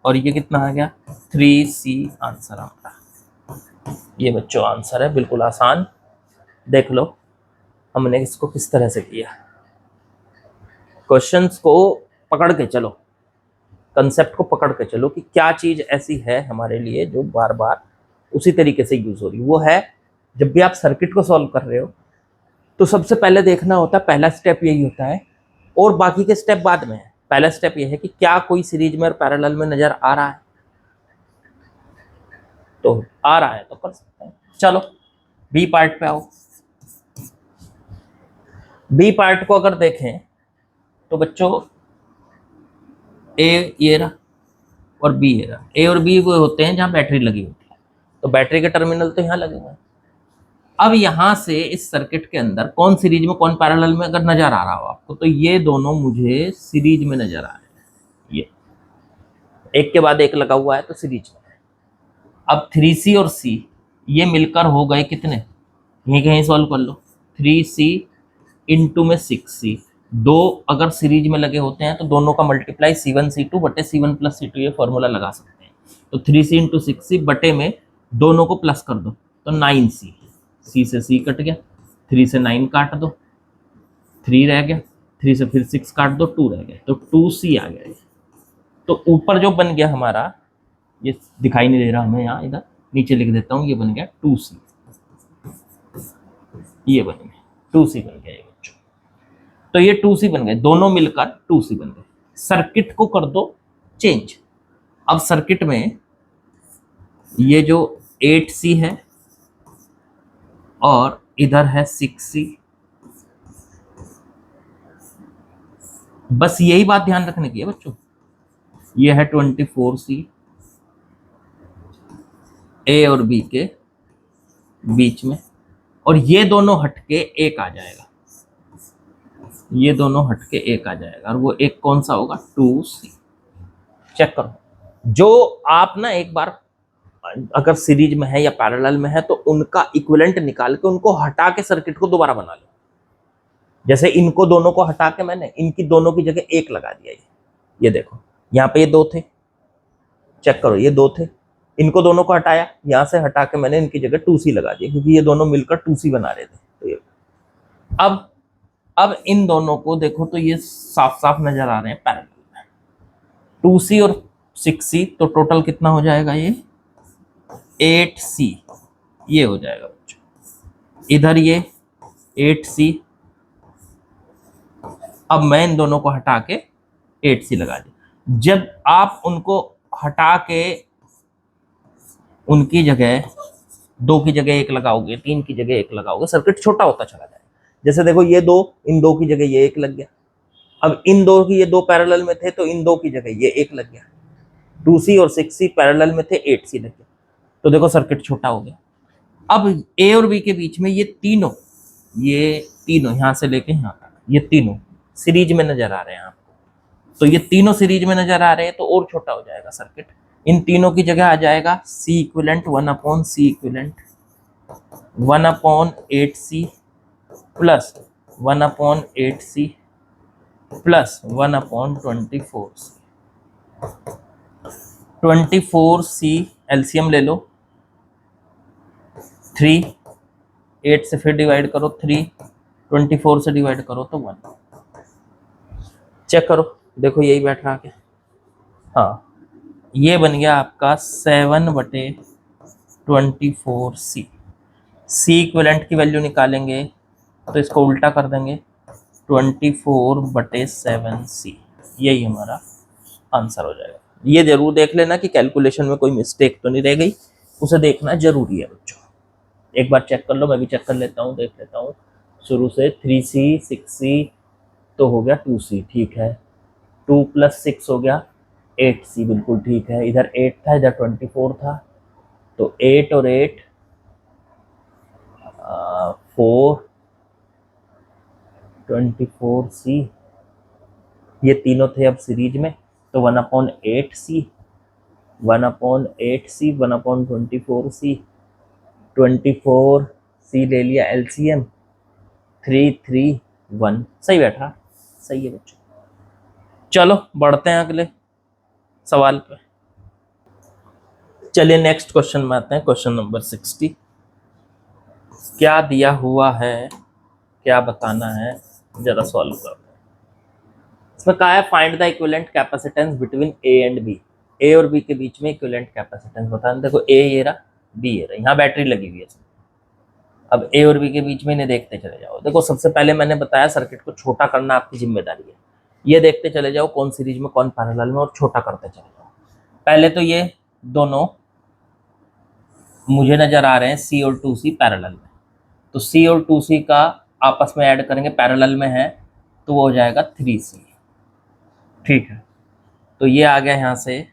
और ये कितना आ गया? 3C आंसर हमारा। ये बच्चों आंसर है, बिल्कुल आसान। देख लो हमने इसको किस तरह से किया। क्वेश्चंस को पकड़ के चलो, कंसेप्ट को पकड़ के चलो कि क्या चीज ऐसी है हमारे लिए जो बार बार उसी तरीके से यूज हो रही। वो है जब भी आप सर्किट को सॉल्व कर रहे हो तो सबसे पहले देखना होता है, पहला स्टेप यही होता है, और बाकी के स्टेप बाद में है। पहला स्टेप ये है कि क्या कोई सीरीज में और पैरेलल में नजर आ रहा है, तो आ रहा है तो कर सकते हैं। चलो बी पार्ट पे आओ। बी पार्ट को अगर देखें तो बच्चों ए ये रहा और बी ये रहा। ए और बी वो होते हैं जहां बैटरी लगी होती है, तो बैटरी के टर्मिनल तो यहाँ लगे हुए हैं। अब यहां से इस सर्किट के अंदर कौन सीरीज में कौन पैरेलल में अगर नजर आ रहा हो आपको, तो ये दोनों मुझे सीरीज में नजर आ रहे हैं। ये एक के बाद एक लगा हुआ है तो सीरीज में। अब 3C और C ये मिलकर हो गए कितने? ये कहीं सॉल्व कर लो, 3C इंटू में 6C। दो अगर सीरीज में लगे होते हैं तो दोनों का मल्टीप्लाई C1 C2 बटे C1 प्लस C2 ये फॉर्मूला लगा सकते हैं। तो 3C इंटू 6C बटे में दोनों को प्लस कर दो तो 9C। C से C कट गया, 3 से 9 काट दो, 3 रह गया, 3 से फिर 6 काट दो, 2 रह गया, तो 2C आ गया। तो ऊपर जो बन गया हमारा, ये दिखाई नहीं दे रहा हमें, यहाँ इधर नीचे लिख देता हूँ, ये बन गया 2C। ये बन गया 2C बन गया ये बच्चों। तो ये 2C बन गए, दोनों मिलकर 2C बन गए। सर्किट को कर दो चेंज। अब सर्किट में ये जो 8C है और इधर है 6C, बस यही बात ध्यान रखने की है बच्चों। ये है 24C ए और बी के बीच में, और ये दोनों हटके एक आ जाएगा, ये दोनों हटके एक आ जाएगा, और वो एक कौन सा होगा? 2C। चेक करो, जो आप ना एक बार अगर सीरीज में है या पैरेलल में है तो उनका इक्विवेलेंट निकाल के उनको हटा के सर्किट को दोबारा बना लो। जैसे इनको दोनों को हटा के मैंने इनकी दोनों की जगह एक लगा दिया। ये देखो यहाँ पे ये दो थे, चेक करो ये दो थे, इनको दोनों को हटाया, यहां से हटा के मैंने इनकी जगह 2C लगा दिया क्योंकि ये दोनों मिलकर 2C बना रहे थे। तो ये अब इन दोनों को देखो तो ये साफ साफ नजर आ रहे हैं पैरेलल में, 2C और 6C, तो टोटल कितना हो जाएगा? ये 8C ये हो जाएगा बच्चों। इधर ये 8C, अब मैं इन दोनों को हटा के 8C लगा दिया। जब आप उनको हटा के उनकी जगह दो की जगह एक लगाओगे, तीन की जगह एक लगाओगे, सर्किट छोटा होता चला जाएगा। जैसे देखो ये दो, इन दो की जगह ये एक लग गया। अब इन दो की, ये दो पैरेलल में थे तो इन दो की जगह ये एक लग गया। 2C और 6C पैरेलल में थे, 8C लग गया, तो देखो सर्किट छोटा हो गया। अब ए और बी के बीच में ये तीनों यहां से लेके यहां तक ये तीनों सीरीज में नजर आ रहे हैं आपको, तो ये तीनों सीरीज में नजर आ रहे हैं तो और छोटा हो जाएगा सर्किट। इन तीनों की जगह आ जाएगा C equivalent 1/C equivalent 1/8C plus 1/8C plus 1/24C। 24C LCM ले लो, 3, 8 से फिर डिवाइड करो 3, 24 से डिवाइड करो तो 1। चेक करो, देखो यही बैठ रहा क्या? हाँ, ये बन गया आपका 7/24C। सी इक्विवेलेंट की वैल्यू निकालेंगे तो इसको उल्टा कर देंगे, 24/7C। यही हमारा आंसर हो जाएगा। ये जरूर देख लेना कि कैलकुलेशन में कोई मिस्टेक तो नहीं रह गई, उसे देखना जरूरी है बच्चों। एक बार चेक कर लो, मैं भी चेक कर लेता हूँ, देख लेता हूँ शुरू से। 3C 6C तो हो गया 2C, ठीक है। 2 + 6 हो गया 8C, बिल्कुल ठीक है। इधर 8 था, इधर 24 था, तो 8 और 8 4, 24C। ये तीनों थे अब सीरीज में, तो 1/8C, 1/8C, 1/24C, 24C ले लिया एलसीएम, 3, 3, 1। सही बैठा, सही है बच्चों। चलो बढ़ते हैं अगले सवाल पे। चलिए नेक्स्ट क्वेश्चन में आते हैं, क्वेश्चन नंबर 60। क्या दिया हुआ है, क्या बताना है, जरा सॉल्व करते हैं। इसमें कहा है find the equivalent capacitance between A and B. A और बी के बीच में इक्विवेलेंट कैपेसिटेंस बताना। देखो ए ये रहा, बी ये रहा, यहाँ बैटरी लगी हुई है। अब ए और बी के बीच में इन्हें देखते चले जाओ। देखो सबसे पहले मैंने बताया सर्किट को छोटा करना आपकी जिम्मेदारी है। ये देखते चले जाओ कौन सीरीज में कौन पैरेलल में, और छोटा करते चले जाओ। पहले तो ये दोनों मुझे नजर आ रहे हैं C और 2C पैरेलल में, तो C और 2C का आपस में ऐड करेंगे, पैरेलल में है तो वो हो जाएगा 3C, ठीक है। तो ये आ गया यहाँ से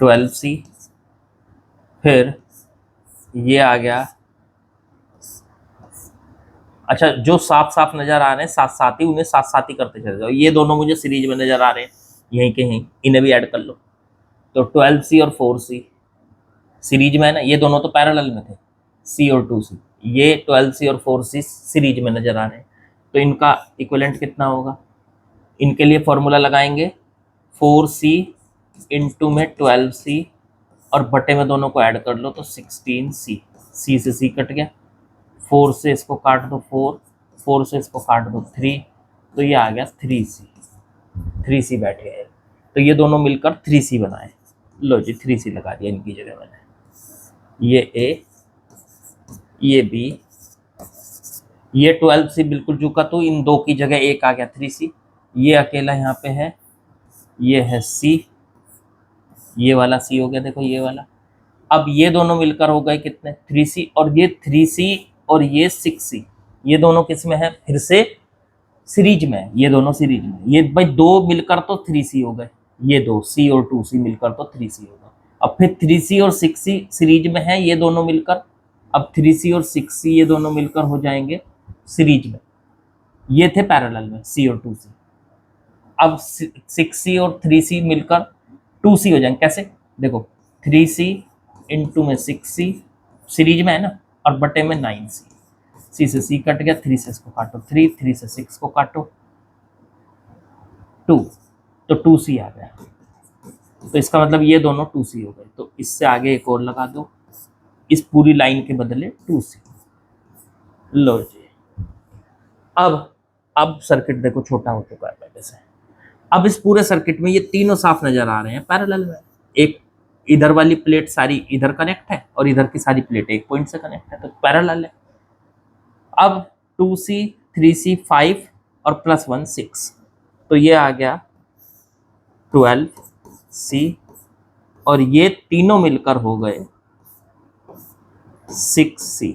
12C, फिर ये आ गया। अच्छा, जो साफ साफ नजर आ रहे हैं साथ साथ ही, उन्हें साथ साथ ही करते चले जाओ। ये दोनों मुझे सीरीज में नजर आ रहे हैं, यहीं के यहीं, इन्हें भी ऐड कर लो। तो 12C और 4C सीरीज में है ना, ये दोनों तो पैरेलल में थे, C और 2C। ये 12C और 4C सीरीज में नजर आ रहे हैं, तो इनका इक्विवेलेंट कितना होगा? इनके लिए फॉर्मूला लगाएंगे, 4C इंटू में 12C और बटे में दोनों को ऐड कर लो तो 16C। C से C कट गया, 4 से इसको काट दो 4, 4 से इसको काट दो 3, तो ये आ गया 3C। 3C बैठे हैं, तो ये दोनों मिलकर 3C बनाए। लो जी 3C लगा दिया इनकी जगह मैंने। ये A, ये B, ये 12C बिल्कुल चुका, तो इन दो की जगह एक आ गया 3C। ये अकेला यहाँ पे है, ये है C, ये वाला C हो गया, देखो ये वाला। अब ये दोनों मिलकर हो गए कितने? 3C, और ये 3C और ये 6C, ये दोनों किस में है? फिर से सीरीज में, ये दोनों सीरीज में। ये भाई दो मिलकर तो 3C हो गए, ये दो C और 2C मिलकर तो 3C हो गए। अब फिर 3C और 6C सीरीज में है, ये दोनों मिलकर, अब 3C और 6C ये दोनों मिलकर हो जाएंगे सीरीज में। ये थे पैरेलल में C और 2C। अब 6C और 3C मिलकर 2C हो जाएंगे। कैसे? देखो 3C इंटू में 6C सीरीज में है ना, और बटे में 9C। C से C कट गया, 3 से इसको काटो 3, 3 से 6 को काटो 2, तो 2C आ गया। तो इसका मतलब ये दोनों 2C हो गए, तो इससे आगे एक और लगा दो, इस पूरी लाइन के बदले 2C। लो जी, अब सर्किट देखो छोटा हो चुका है पहले से। अब इस पूरे सर्किट में ये तीनों साफ नजर आ रहे हैं पैरेलल में। एक इधर वाली प्लेट सारी इधर कनेक्ट है और इधर की सारी प्लेट एक पॉइंट से कनेक्ट है, तो पैरेलल है। अब 2C 3C 5 और +1 6, तो ये आ गया 12C, और ये तीनों मिलकर हो गए 6C।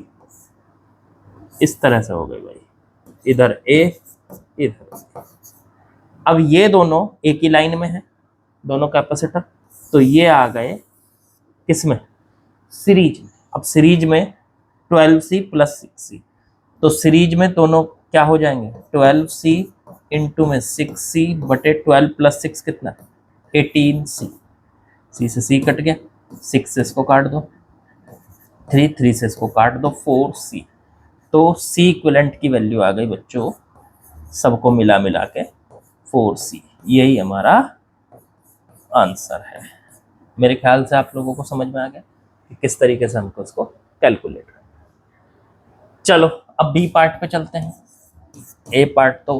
इस तरह से हो गई भाई, इधर A इधर। अब ये दोनों एक ही लाइन में है, दोनों कैपेसिटर, तो ये आ गए किसमें? सीरीज में। अब सीरीज में 12C + 6C, तो सीरीज में दोनों क्या हो जाएंगे? 12C इंटू में 6C बटे 12 + 6 कितना? 18C। C से C कट गया, 6 से इसको काट दो 3, 3 से इसको काट दो 4C। तो C इक्विवेलेंट की वैल्यू आ गई बच्चों, सबको मिला मिला के 4C। यही हमारा आंसर है। मेरे ख्याल से आप लोगों को समझ में आ गया कि किस तरीके से हमको इसको कैलकुलेट करना। चलो अब बी पार्ट पे चलते हैं। ए पार्ट तो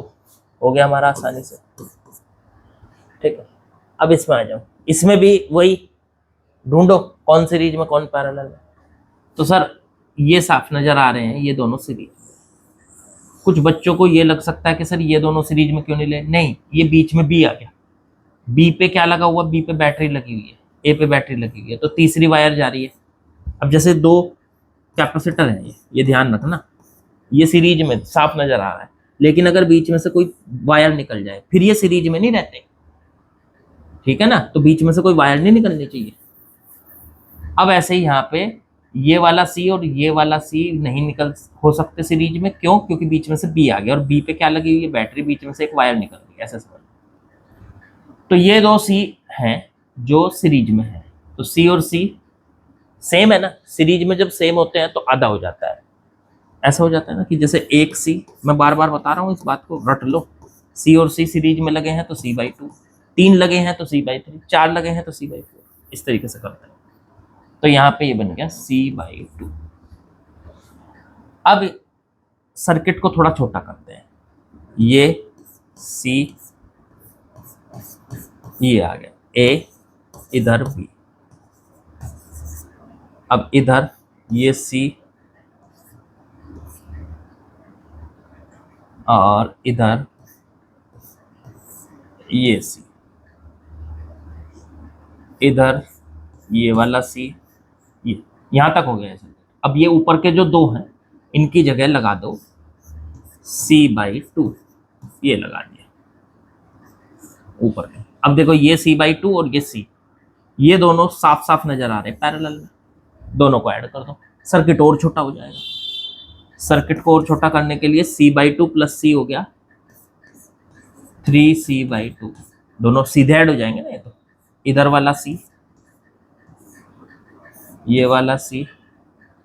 हो गया हमारा आसानी से, ठीक है। अब इसमें आ जाओ, इसमें भी वही ढूंढो कौन सीरीज में कौन पैरेलल है। तो सर ये साफ नजर आ रहे हैं ये दोनों सीरीज। कुछ बच्चों को ये लग सकता है कि सर ये दोनों सीरीज में क्यों नहीं ले, नहीं, ये बीच में बी आ गया। बी पे क्या लगा हुआ, बी पे बैटरी लगी हुई है, ए पे बैटरी लगी हुई है, तो तीसरी वायर जा रही है। अब जैसे दो कैपेसिटर है, ये ध्यान रखना, ये सीरीज में साफ नजर आ रहा है, लेकिन अगर बीच में से कोई वायर निकल जाए फिर ये सीरीज में नहीं रहते, ठीक है ना। तो बीच में से कोई वायर नहीं निकलनी चाहिए। अब ऐसे ही यहाँ पे ये वाला सी और ये वाला सी नहीं निकल हो सकते सीरीज में, क्यों? क्योंकि बीच में से बी आ गया और बी पे क्या लगी हुई है, बैटरी, बीच में से एक वायर निकल गई, ऐसे समझ। तो ये दो सी हैं जो सीरीज में है, तो सी और सी सेम है ना। सीरीज में जब सेम होते हैं तो आधा हो जाता है, ऐसा हो जाता है ना कि जैसे एक सी, मैं बार बार बता रहा हूँ इस बात को रट लो, सी और सी सीरीज में लगे हैं तो C/2, 3 लगे हैं तो C/3, 4 लगे हैं तो C/4, इस तरीके से करते हैं। तो यहाँ पे ये बन गया C/2। अब सर्किट को थोड़ा छोटा करते हैं, ये C, ये आ गया A, इधर B, अब इधर ये C और इधर ये C, इधर ये वाला C, ये यहां तक हो गया है। अब ये ऊपर के जो दो हैं इनकी जगह लगा दो C/2, ये लगा दिया ऊपर के। अब देखो ये C/2 और ये C, ये दोनों साफ साफ नजर आ रहे हैं पैरेलल में, दोनों को ऐड कर दो, सर्किट और छोटा हो जाएगा। सर्किट को और छोटा करने के लिए C/2 प्लस C हो गया 3C/2, दोनों सीधे ऐड हो जाएंगे ना। ये तो इधर वाला C, ये वाला C,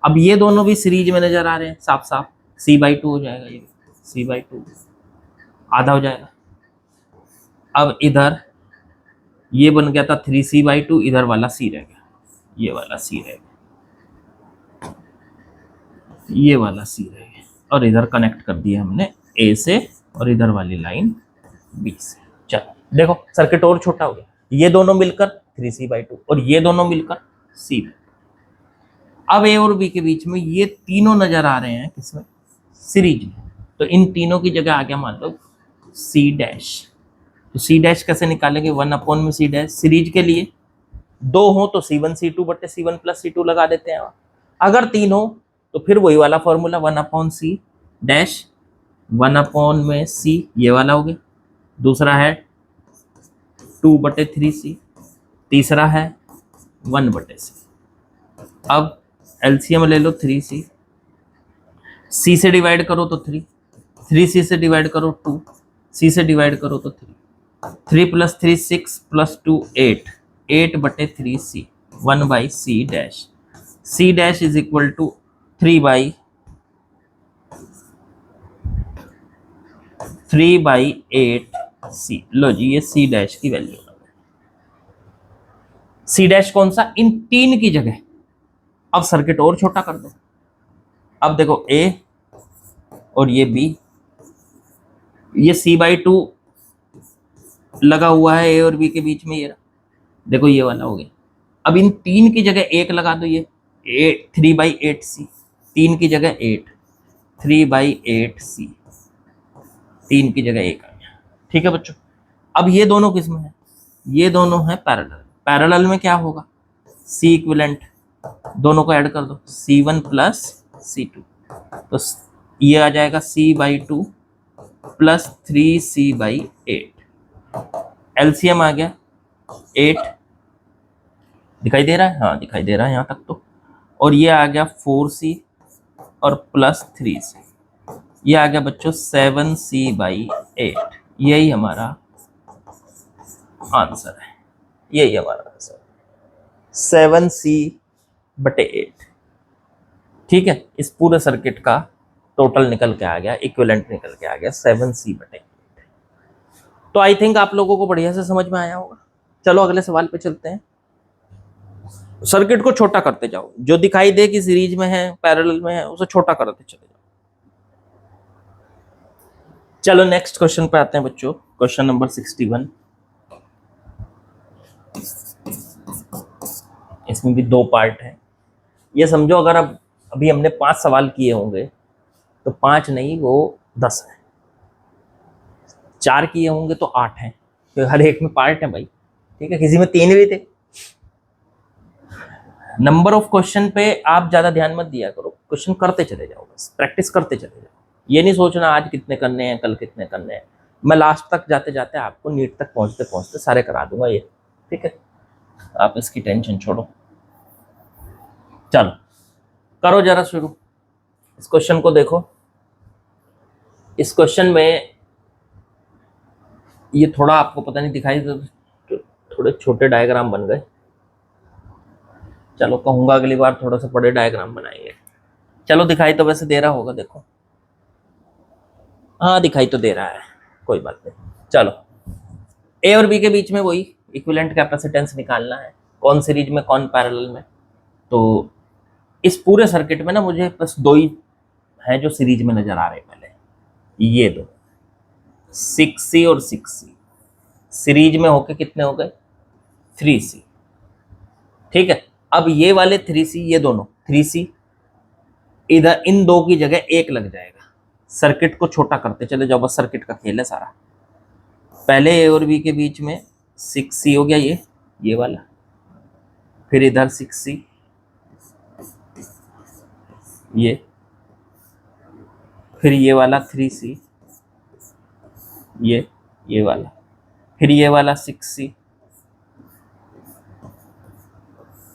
अब ये दोनों भी सीरीज में नजर आ रहे हैं साफ साफ, C/2 हो जाएगा, ये C/2 आधा हो जाएगा। अब इधर ये बन गया था 3C/2, इधर वाला C रह गया, ये वाला C रह गया, ये वाला C रह गया, और इधर कनेक्ट कर दिया हमने A से और इधर वाली लाइन B से। चलो देखो सर्किट और छोटा हो गया, ये दोनों मिलकर 3C/2 और ये दोनों मिलकर C। अब A और B के बीच में ये तीनों नजर आ रहे हैं किसमें, सीरीज में, तो इन तीनों की जगह आ गया मान लो C'। तो C' कैसे निकालेंगे, 1/C'। सीरीज के लिए दो हो तो C1 C2 बटे C1 प्लस C2 लगा देते हैं। अगर तीन हो तो फिर वही वाला फॉर्मूला 1/C', 1/C, ये वाला हो गया। दूसरा है 2/3C, तीसरा है 1/C। अब एलसीएम ले लो 3C, C से डिवाइड करो तो 3, 3C से डिवाइड करो 2, C से डिवाइड करो तो 3 + 3 6 + 2 8, 8/3C, 1/C'। C' is equal to 3/8C। लो जी ये C' की वैल्यू, C' कौन सा, इन तीन की जगह। अब सर्किट और छोटा कर दो, अब देखो A और ये B, ये C/2 लगा हुआ है A और B के बीच में, ये देखो ये वाला हो गया। अब इन तीन की जगह एक लगा दो, ये 3/8C, तीन की जगह 8, 3/8C, तीन की जगह एक आ गया, ठीक है बच्चों। अब ये दोनों किस में है, ये दोनों है पैरेलल। पैरेलल में क्या होगा, C इक्विवेलेंट, दोनों को ऐड कर दो C1 + C2, तो ये आ जाएगा C/2 + 3C/8, एलसीएम आ गया 8, दिखाई दे रहा है, हाँ दिखाई दे रहा है यहाँ तक तो। और ये आ गया 4C और प्लस 3C, ये आ गया बच्चों 7C/8। यही हमारा आंसर है, यही हमारा आंसर 7C/8। ठीक है, इस पूरे सर्किट का टोटल निकल के आ गया, इक्विवेलेंट निकल के आ गया 7C/8। तो आई थिंक आप लोगों को बढ़िया से समझ में आया होगा। चलो अगले सवाल पे चलते हैं। सर्किट को छोटा करते जाओ, जो दिखाई दे कि सीरीज में है पैरेलल में है उसे छोटा करते चले जाओ। चलो नेक्स्ट क्वेश्चन पे आते हैं बच्चों, क्वेश्चन नंबर 61। इसमें भी 2 पार्ट है। ये समझो अगर अब अभी हमने 5 सवाल किए होंगे तो 5 नहीं वो 10 है, 4 किए होंगे तो 8 हैं, तो हर एक में पार्ट है भाई, ठीक है। किसी में 3 भी थे। नंबर ऑफ क्वेश्चन पे आप ज्यादा ध्यान मत दिया करो, क्वेश्चन करते चले जाओ, बस प्रैक्टिस करते चले जाओ। ये नहीं सोचना आज कितने करने हैं कल कितने करने हैं। मैं लास्ट तक जाते जाते आपको नीट तक पहुंचते पहुंचते सारे करा दूंगा ये, ठीक है। आप इसकी टेंशन छोड़ो। चलो करो जरा शुरू। इस क्वेश्चन को देखो। इस क्वेश्चन में ये थोड़ा आपको पता नहीं दिखाई तो थोड़े छोटे डायग्राम बन गए। चलो कहूंगा अगली बार थोड़ा सा बड़े डायग्राम बनाएंगे। चलो दिखाई तो वैसे दे रहा होगा, देखो हाँ दिखाई तो दे रहा है, कोई बात नहीं। चलो ए और बी के बीच में वही इक्विवेलेंट कैपेसिटेंस निकालना है, कौन सीरीज में कौन पैरेलल में। तो इस पूरे सर्किट में ना मुझे बस 2 ही हैं जो सीरीज में नजर आ रहे हैं। पहले ये 2 6C और 6C सीरीज में होके कितने हो गए 3C, ठीक है। अब ये वाले 3C, ये दोनों 3C इधर इन 2 की जगह 1 लग जाएगा। सर्किट को छोटा करते चले जाओ, बस सर्किट का खेल है सारा। पहले ए और बी के बीच में 6C हो गया ये वाला, फिर इधर 6C ये, फिर ये वाला 3C ये वाला, फिर ये वाला 6C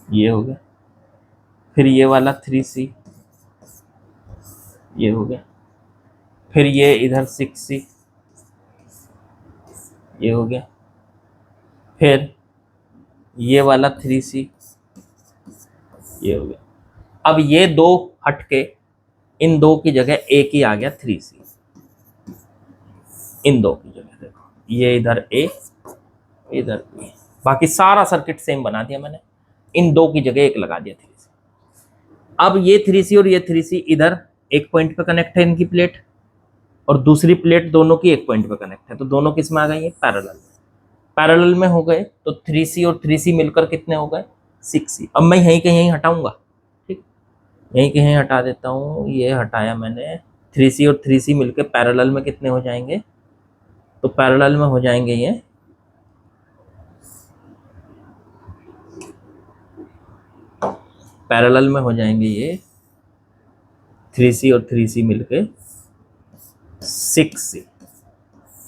ये हो गया, फिर ये वाला 3C ये हो गया, फिर ये इधर 6C ये हो गया, फिर ये वाला 3C ये हो गया। अब ये 2 हट के इन 2 की जगह एक ही आ गया 3C। इन 2 की जगह देखो, ये इधर A इधर B, बाकी सारा सर्किट सेम बना दिया मैंने, इन 2 की जगह 1 लगा दिया 3C। अब ये 3C और ये 3C इधर एक पॉइंट पे कनेक्ट है इनकी प्लेट, और दूसरी प्लेट दोनों की एक पॉइंट पे कनेक्ट है, तो दोनों किस में आ गए, ये पैरेलल में हो गए। तो 3C और 3C मिलकर कितने हो गए 6C। अब मैं यहीं के यहीं हटाऊंगा, ठीक, यहीं के यहीं हटा देता हूँ। ये हटाया मैंने, 3C और 3C मिलकर पैरेलल में कितने हो जाएंगे, तो पैरेलल में हो जाएंगे ये पैरेलल में हो जाएंगे ये 3C और 3C मिलके 6C।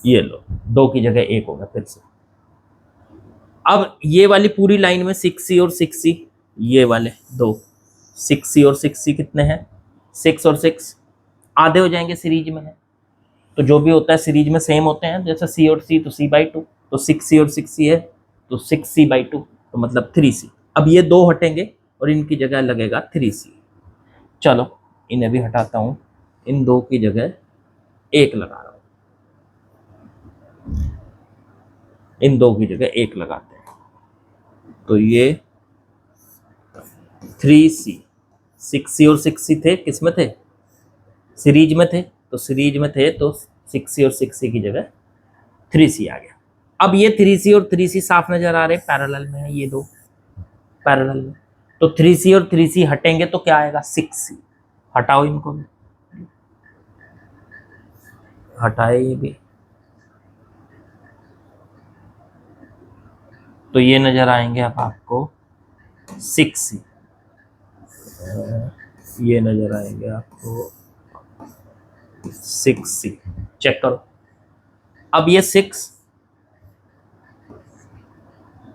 ये लो 2 की जगह 1 होगा फिर से। अब ये वाली पूरी लाइन में 6C और 6C, ये वाले 2 6C और 6C कितने हैं 6 और 6 आधे हो जाएंगे, सीरीज में है तो जो भी होता है सीरीज में सेम होते हैं। जैसे C और C तो C/2, तो 6C और 6C है तो 6C/2, तो मतलब 3C। अब ये 2 हटेंगे और इनकी जगह लगेगा 3C। चलो इन्हें भी हटाता हूँ, इन 2 की जगह 1 लगा रहा हूँ, इन 2 की जगह 1 लगाते हैं। तो ये 3C, 6C और 6C थे किस में थे, सीरीज में थे, तो सीरीज में थे तो 6C और 6C की जगह 3C आ गया। अब ये 3C और 3C साफ नजर आ रहे, पैरेलल में है ये 2 पैरेलल में, तो 3C और 3C हटेंगे तो क्या आएगा 6C। हटाओ इनको भी, हटाए ये भी, तो ये नजर आएंगे अब आपको 6C, ये नजर आएंगे आपको 6C। चेक करो, अब ये 6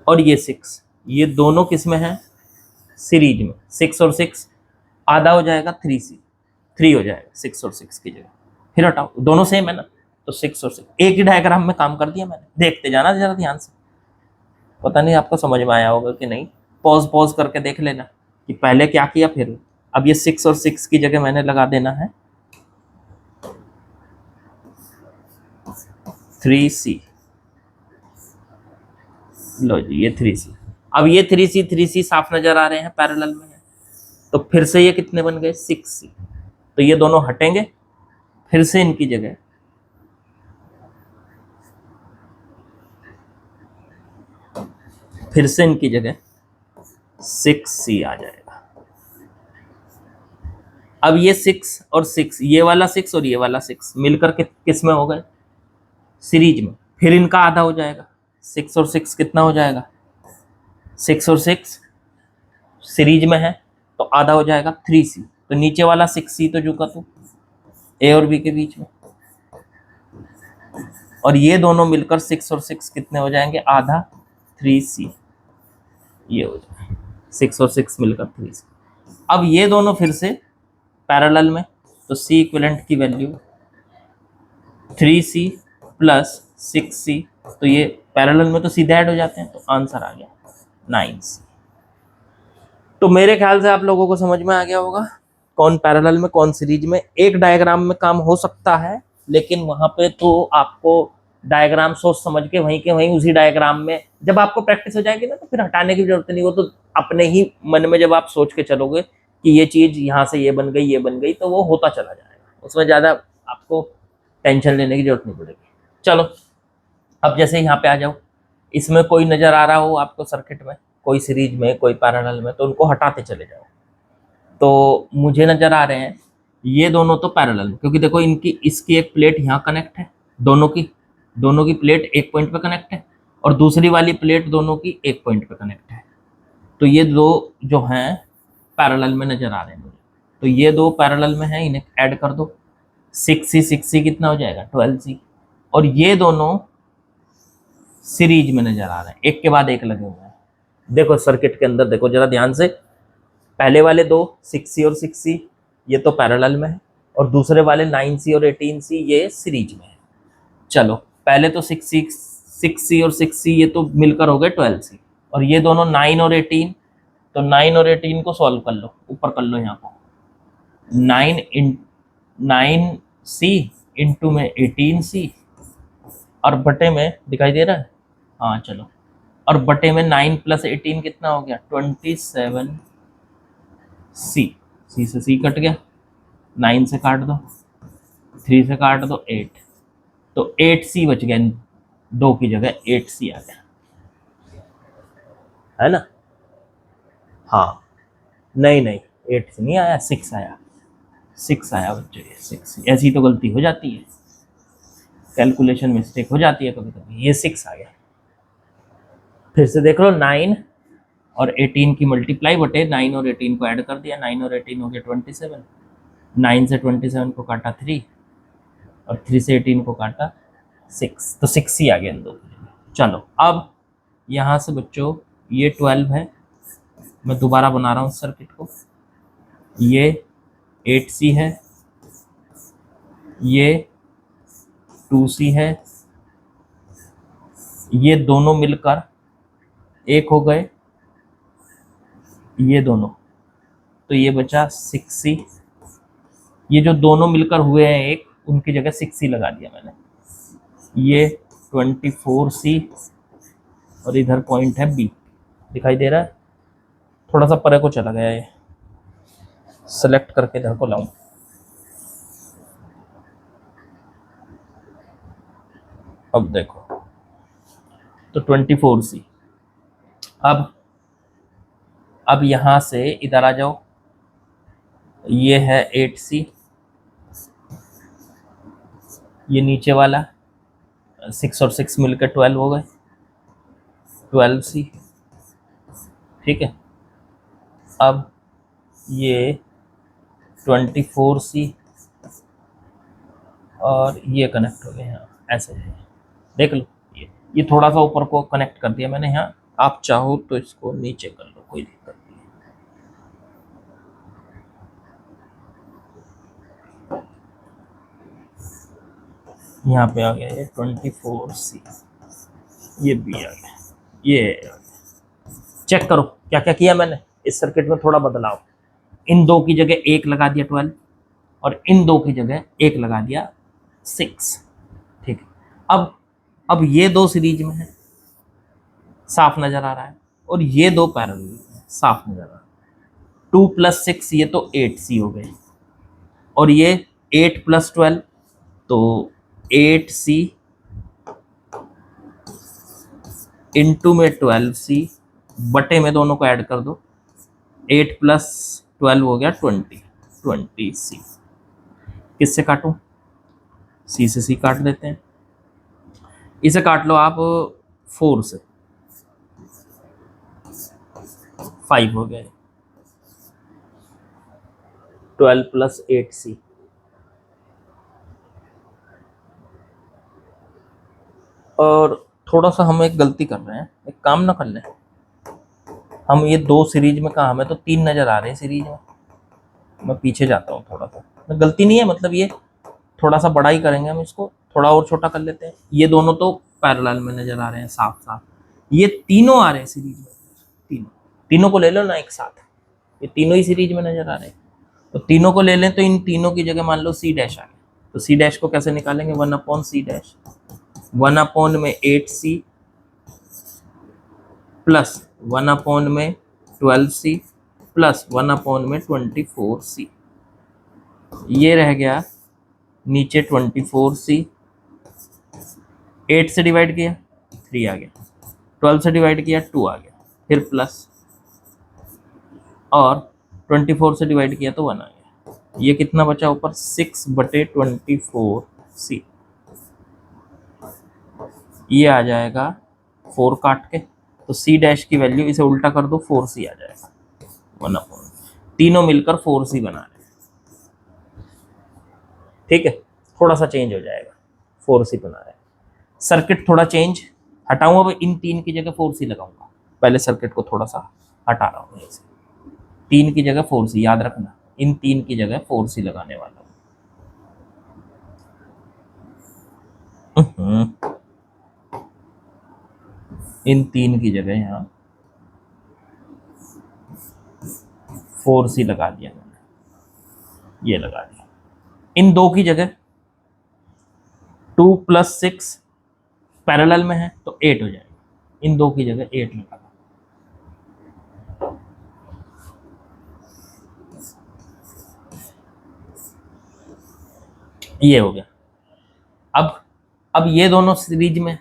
और ये 6 ये दोनों किस में है सीरीज में, 6 और 6 आधा हो जाएगा 3C, 3 हो जाएगा 6 और 6 की जगह। फिर हटाओ, दोनों सेम है ना, तो 6 और 6 एक ही डायग्राम में काम कर दिया मैंने। देखते जाना जरा ध्यान से, पता नहीं आपको समझ में आया होगा कि नहीं, पॉज करके देख लेना कि पहले क्या किया फिर। अब ये 6 और 6 की जगह मैंने लगा देना है 3C, लो जी ये 3C। अब ये 3C साफ नजर आ रहे हैं, पैरेलल में है। तो फिर से ये कितने बन गए 6C। तो ये दोनों हटेंगे, फिर से इनकी जगह फिर से इनकी जगह 6C आ जाएगा। अब ये 6 और 6, ये वाला 6 और ये वाला 6 मिलकर किस में हो गए, सीरीज में। फिर इनका आधा हो जाएगा, 6 और 6 कितना हो जाएगा, 6 और 6 सीरीज में है तो आधा हो जाएगा 3C। तो नीचे वाला 6C तो झुका तो ए और बी के बीच में, और ये दोनों मिलकर 6 और 6 कितने हो जाएंगे, आधा 3C। ये हो जाएगा 6 और 6 मिलकर 3C। अब ये दोनों फिर से पैरेलल में, तो C इक्विवेलेंट की वैल्यू 3C प्लस 6C। तो ये पैरेलल में तो सीधे ऐड हो जाते हैं, तो आंसर आ गया 9C। तो मेरे ख्याल से आप लोगों को समझ में आ गया होगा कौन पैरेलल में कौन सीरीज में। एक डायग्राम में काम हो सकता है, लेकिन वहां पे तो आपको डायग्राम सोच समझ के वहीं के वहीं उसी डायग्राम में, जब आपको प्रैक्टिस हो जाएगी ना तो फिर हटाने की जरूरत नहीं। वो तो अपने ही मन में जब आप सोच के चलोगे कि ये चीज यहाँ से ये बन गई ये बन गई, तो वो होता चला जाएगा, उसमें ज्यादा आपको टेंशन लेने की जरूरत नहीं पड़ेगी। चलो अब जैसे यहाँ पे आ जाओ, इसमें कोई नजर आ रहा हो आपको सर्किट में, कोई सीरीज में कोई पैरेलल में, तो उनको हटाते चले जाओ। तो मुझे नजर आ रहे हैं ये दोनों तो पैरेलल, क्योंकि देखो इनकी इसकी एक प्लेट यहाँ कनेक्ट है, दोनों की प्लेट एक पॉइंट पे कनेक्ट है, और दूसरी वाली प्लेट दोनों की एक पॉइंट पे कनेक्ट है। तो ये दो जो हैं पैरेलल में नजर आ रहे हैं मुझे। तो ये दो पैरेलल में हैं, इन्हें ऐड कर दो, 6C कितना हो जाएगा 12C। और ये दोनों सीरीज में नजर आ रहे हैं, एक के बाद एक लगे हुए हैं। देखो सर्किट के अंदर देखो जरा ध्यान से, पहले वाले दो 6C और 6C ये तो पैरेलल में है, और दूसरे वाले 9C और 18C ये सीरीज में है। चलो पहले तो 6C और 6C ये तो मिलकर हो गए 12C, और ये दोनों 9 और 18, तो 9 और 18 को सॉल्व कर लो, ऊपर कर लो यहाँ को, 9C इंटू में 18C, और बटे में दिखाई दे रहा है, हाँ चलो, और बटे में 9 प्लस 18 कितना हो गया 27C। C से C कट गया, 9 से काट दो, 3 से काट दो 8, तो 8C बच गया, 2 की जगह 8C आ गया, है ना। हाँ नहीं 8 से नहीं आया, 6 आया, 6 आया बच्चों, ये 6। ऐसी तो गलती हो जाती है, कैलकुलेशन मिस्टेक हो जाती है कभी कभी। ये 6 आ गया। फिर से देख लो, 9 और 18 की मल्टीप्लाई बटे 9 और 18 को ऐड कर दिया, 9 और 18 हो गया 27, 9 से 27 को काटा 3, और 3 से 18 को काटा 6, तो 6 आ गया इन दो। चलो अब यहाँ से बच्चों ये 12 है, मैं दोबारा बना रहा हूँ सर्किट को, ये 8C है, ये 2C है, ये दोनों मिलकर एक हो गए, ये दोनों, तो ये बचा 6C। ये जो दोनों मिलकर हुए हैं एक, उनकी जगह 6C लगा दिया मैंने, ये 24C, और इधर पॉइंट है B, दिखाई दे रहा है, थोड़ा सा परे को चला गया, ये सेलेक्ट करके इधर को लाऊं, अब देखो तो 24C। अब यहां से इधर आ जाओ, ये है 8C, ये नीचे वाला 6 और 6 मिलकर 12 हो गए, 12C, ठीक है। अब ये 24C और ये कनेक्ट हो गए यहाँ, ऐसे है, देख लो, ये थोड़ा सा ऊपर को कनेक्ट कर दिया मैंने यहाँ, आप चाहो तो इसको नीचे कर लो, कोई दिक्कत नहीं है। यहाँ पे आ गया ये 24C, ये B आ गया, ये चेक करो क्या क्या किया मैंने इस सर्किट में, थोड़ा बदलाव, इन दो की जगह एक लगा दिया 12, और इन दो की जगह एक लगा दिया 6, ठीक है। अब ये दो सीरीज में है, साफ नजर आ रहा है, और ये दो पैरेलल साफ नजर आ रहा है। 2 + 6 ये तो 8c हो गए, और ये 8 + 12 तो 8c इंटू में 12c बटे में दोनों को ऐड कर दो, 8 + 12 हो गया 20c। किससे काटूं? c से c काट देते हैं। इसे काट लो आप 4 से, 5 हो गए, 12 + 8c। और थोड़ा सा हम एक गलती कर रहे हैं, एक काम ना कर लें हम, ये 2 सीरीज में कहा, हमें तो 3 नजर आ रहे हैं सीरीज में। मैं पीछे जाता हूँ थोड़ा सा, गलती नहीं है, मतलब ये थोड़ा सा बड़ा ही करेंगे हम, इसको थोड़ा और छोटा कर लेते हैं। ये दोनों तो पैरेलल में नजर आ रहे हैं साफ साफ, ये तीनों आ रहे हैं सीरीज में, तीनों तीनों को ले लो ना एक साथ, ये तीनों ही सीरीज में नजर आ रहे हैं, तो तीनों को ले लें, तो इन तीनों की जगह मान लो c डैश आ गया, तो c डैश को कैसे निकालेंगे? 1/c डैश, 1 में 8c प्लस 1 में 12c प्लस 1 में 24c, ये रह गया नीचे 24c, 8 से डिवाइड किया 3 आ गया, 12 से डिवाइड किया 2 आ गया, फिर प्लस, और 24 से डिवाइड किया तो 1 आ गया। ये कितना बचा ऊपर? 6/24c, ये आ जाएगा 4 काट के, तो c डैश की वैल्यू इसे उल्टा कर दो 4c आ जाएगा, 1/, तीनों मिलकर 4c बना रहे हैं, ठीक है, थोड़ा सा चेंज हो जाएगा, 4c बना रहे हैं। सर्किट थोड़ा चेंज, हटाऊं अब इन 3 की जगह 4c लगाऊंगा, पहले सर्किट को थोड़ा सा हटा रहा हूँ, 3 की जगह 4c, याद रखना इन 3 की जगह 4c लगाने वाला हूँ। इन 3 की जगह यहाँ 4c लगा दिया मैंने, ये लगा दिया। इन 2 की जगह 2 + 6 पैरेलल में है तो 8 हो जाएगा, इन 2 की जगह 8 लगा, ये हो गया। अब ये दोनों सीरीज में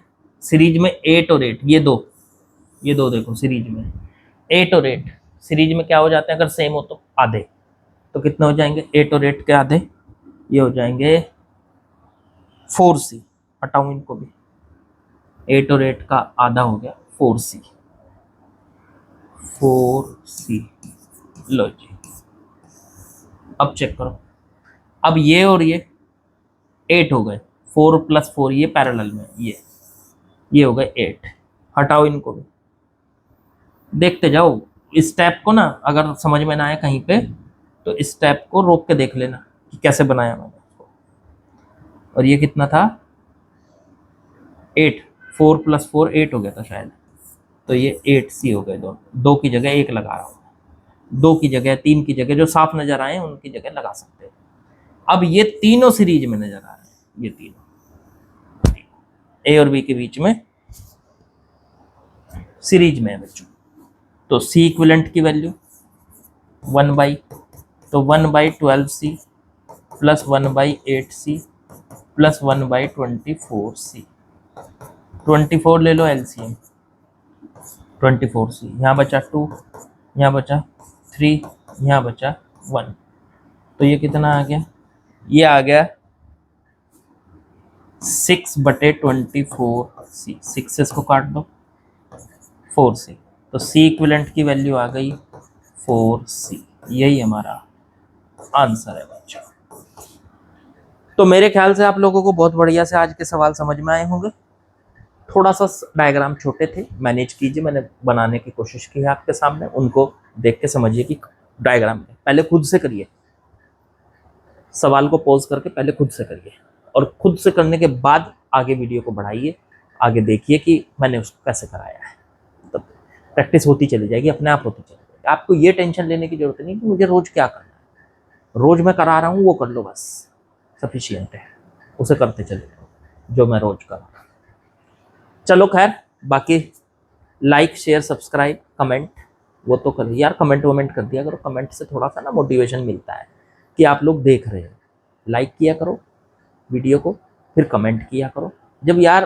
8 और 8, ये दो देखो सीरीज में 8 और 8 सीरीज में क्या हो जाते हैं? अगर सेम हो तो आधे, तो कितने हो जाएंगे? 8 और 8 के आधे, ये हो जाएंगे 4c, हटाऊं इनको भी, 8 और 8 का आधा हो गया 4c, 4c। लो जी, अब चेक करो, अब ये और ये 8 हो गए, 4 + 4 ये पैरेलल में, ये हो गए 8, हटाओ इनको भी, देखते जाओ इस स्टेप को ना, अगर समझ में ना आए कहीं पे तो इस स्टेप को रोक के देख लेना कि कैसे बनाया मैंने इसको। और ये कितना था? 8, 4 + 4 8 हो गया था शायद, तो ये 8c हो गए, दो की जगह 1 लगा रहा हूँ, 2 की जगह 3 की जगह जो साफ नजर आए उनकी जगह लगा सकते हैं। अब ये तीनों सीरीज में नजर आ रहे हैं, ये तीनों ए और बी के बीच में सीरीज में है बच्चों, तो C इक्विवेलेंट की वैल्यू 1/, तो 1/12c plus 1/8c plus 1/24c, 24 ले लो एलसीएम, 24c, यहाँ बचा 2, यहाँ बचा 3, यहाँ बचा 1, तो ये कितना आ गया? ये आ गया 6/24c, 6 से इसको काट दो 4c, तो C इक्विवेलेंट की वैल्यू आ गई 4c, यही हमारा आंसर है बच्चों। तो मेरे ख्याल से आप लोगों को बहुत बढ़िया से आज के सवाल समझ में आए होंगे। थोड़ा सा डायग्राम छोटे थे, मैनेज कीजिए, मैंने बनाने की कोशिश की है आपके सामने, उनको देख के समझिए कि डायग्राम है, पहले खुद से करिए, सवाल को पॉज करके पहले खुद से करिए, और खुद से करने के बाद आगे वीडियो को बढ़ाइए, आगे देखिए कि मैंने उसको कैसे कराया है, तब प्रैक्टिस होती चली जाएगी, अपने आप होती चली जाएगी। आपको ये टेंशन लेने की जरूरत नहीं कि मुझे रोज क्या करना है, रोज मैं करा रहा हूँ वो कर लो बस, सफिशियंट है, उसे करते चले जाओ जो मैं रोज कर रहा हूँ। चलो खैर, बाकी लाइक शेयर सब्सक्राइब कमेंट वो तो कर यार, कमेंट वमेंट कर दिया करो, कमेंट से थोड़ा सा ना मोटिवेशन मिलता है कि आप लोग देख रहे हो। लाइक किया करो वीडियो को, फिर कमेंट किया करो। जब यार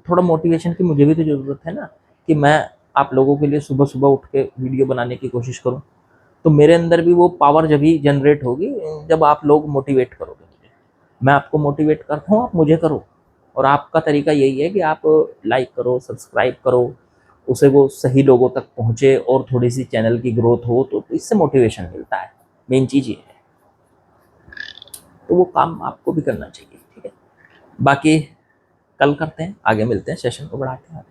थोड़ा मोटिवेशन की मुझे भी तो ज़रूरत है ना, कि मैं आप लोगों के लिए सुबह सुबह उठ के वीडियो बनाने की कोशिश करूं। तो मेरे अंदर भी वो पावर जब ही जनरेट होगी जब आप लोग मोटिवेट करोगे मुझे। मैं आपको मोटिवेट करता हूँ, आप मुझे करो। और आपका तरीका यही है कि आप लाइक करो सब्सक्राइब करो, उसे वो सही लोगों तक पहुँचे और थोड़ी सी चैनल की ग्रोथ हो, तो इससे मोटिवेशन मिलता है। मेन चीज़ ये है, तो वो काम आपको भी करना चाहिए। ठीक है, बाकी कल करते हैं, आगे मिलते हैं, सेशन को बढ़ाते हैं।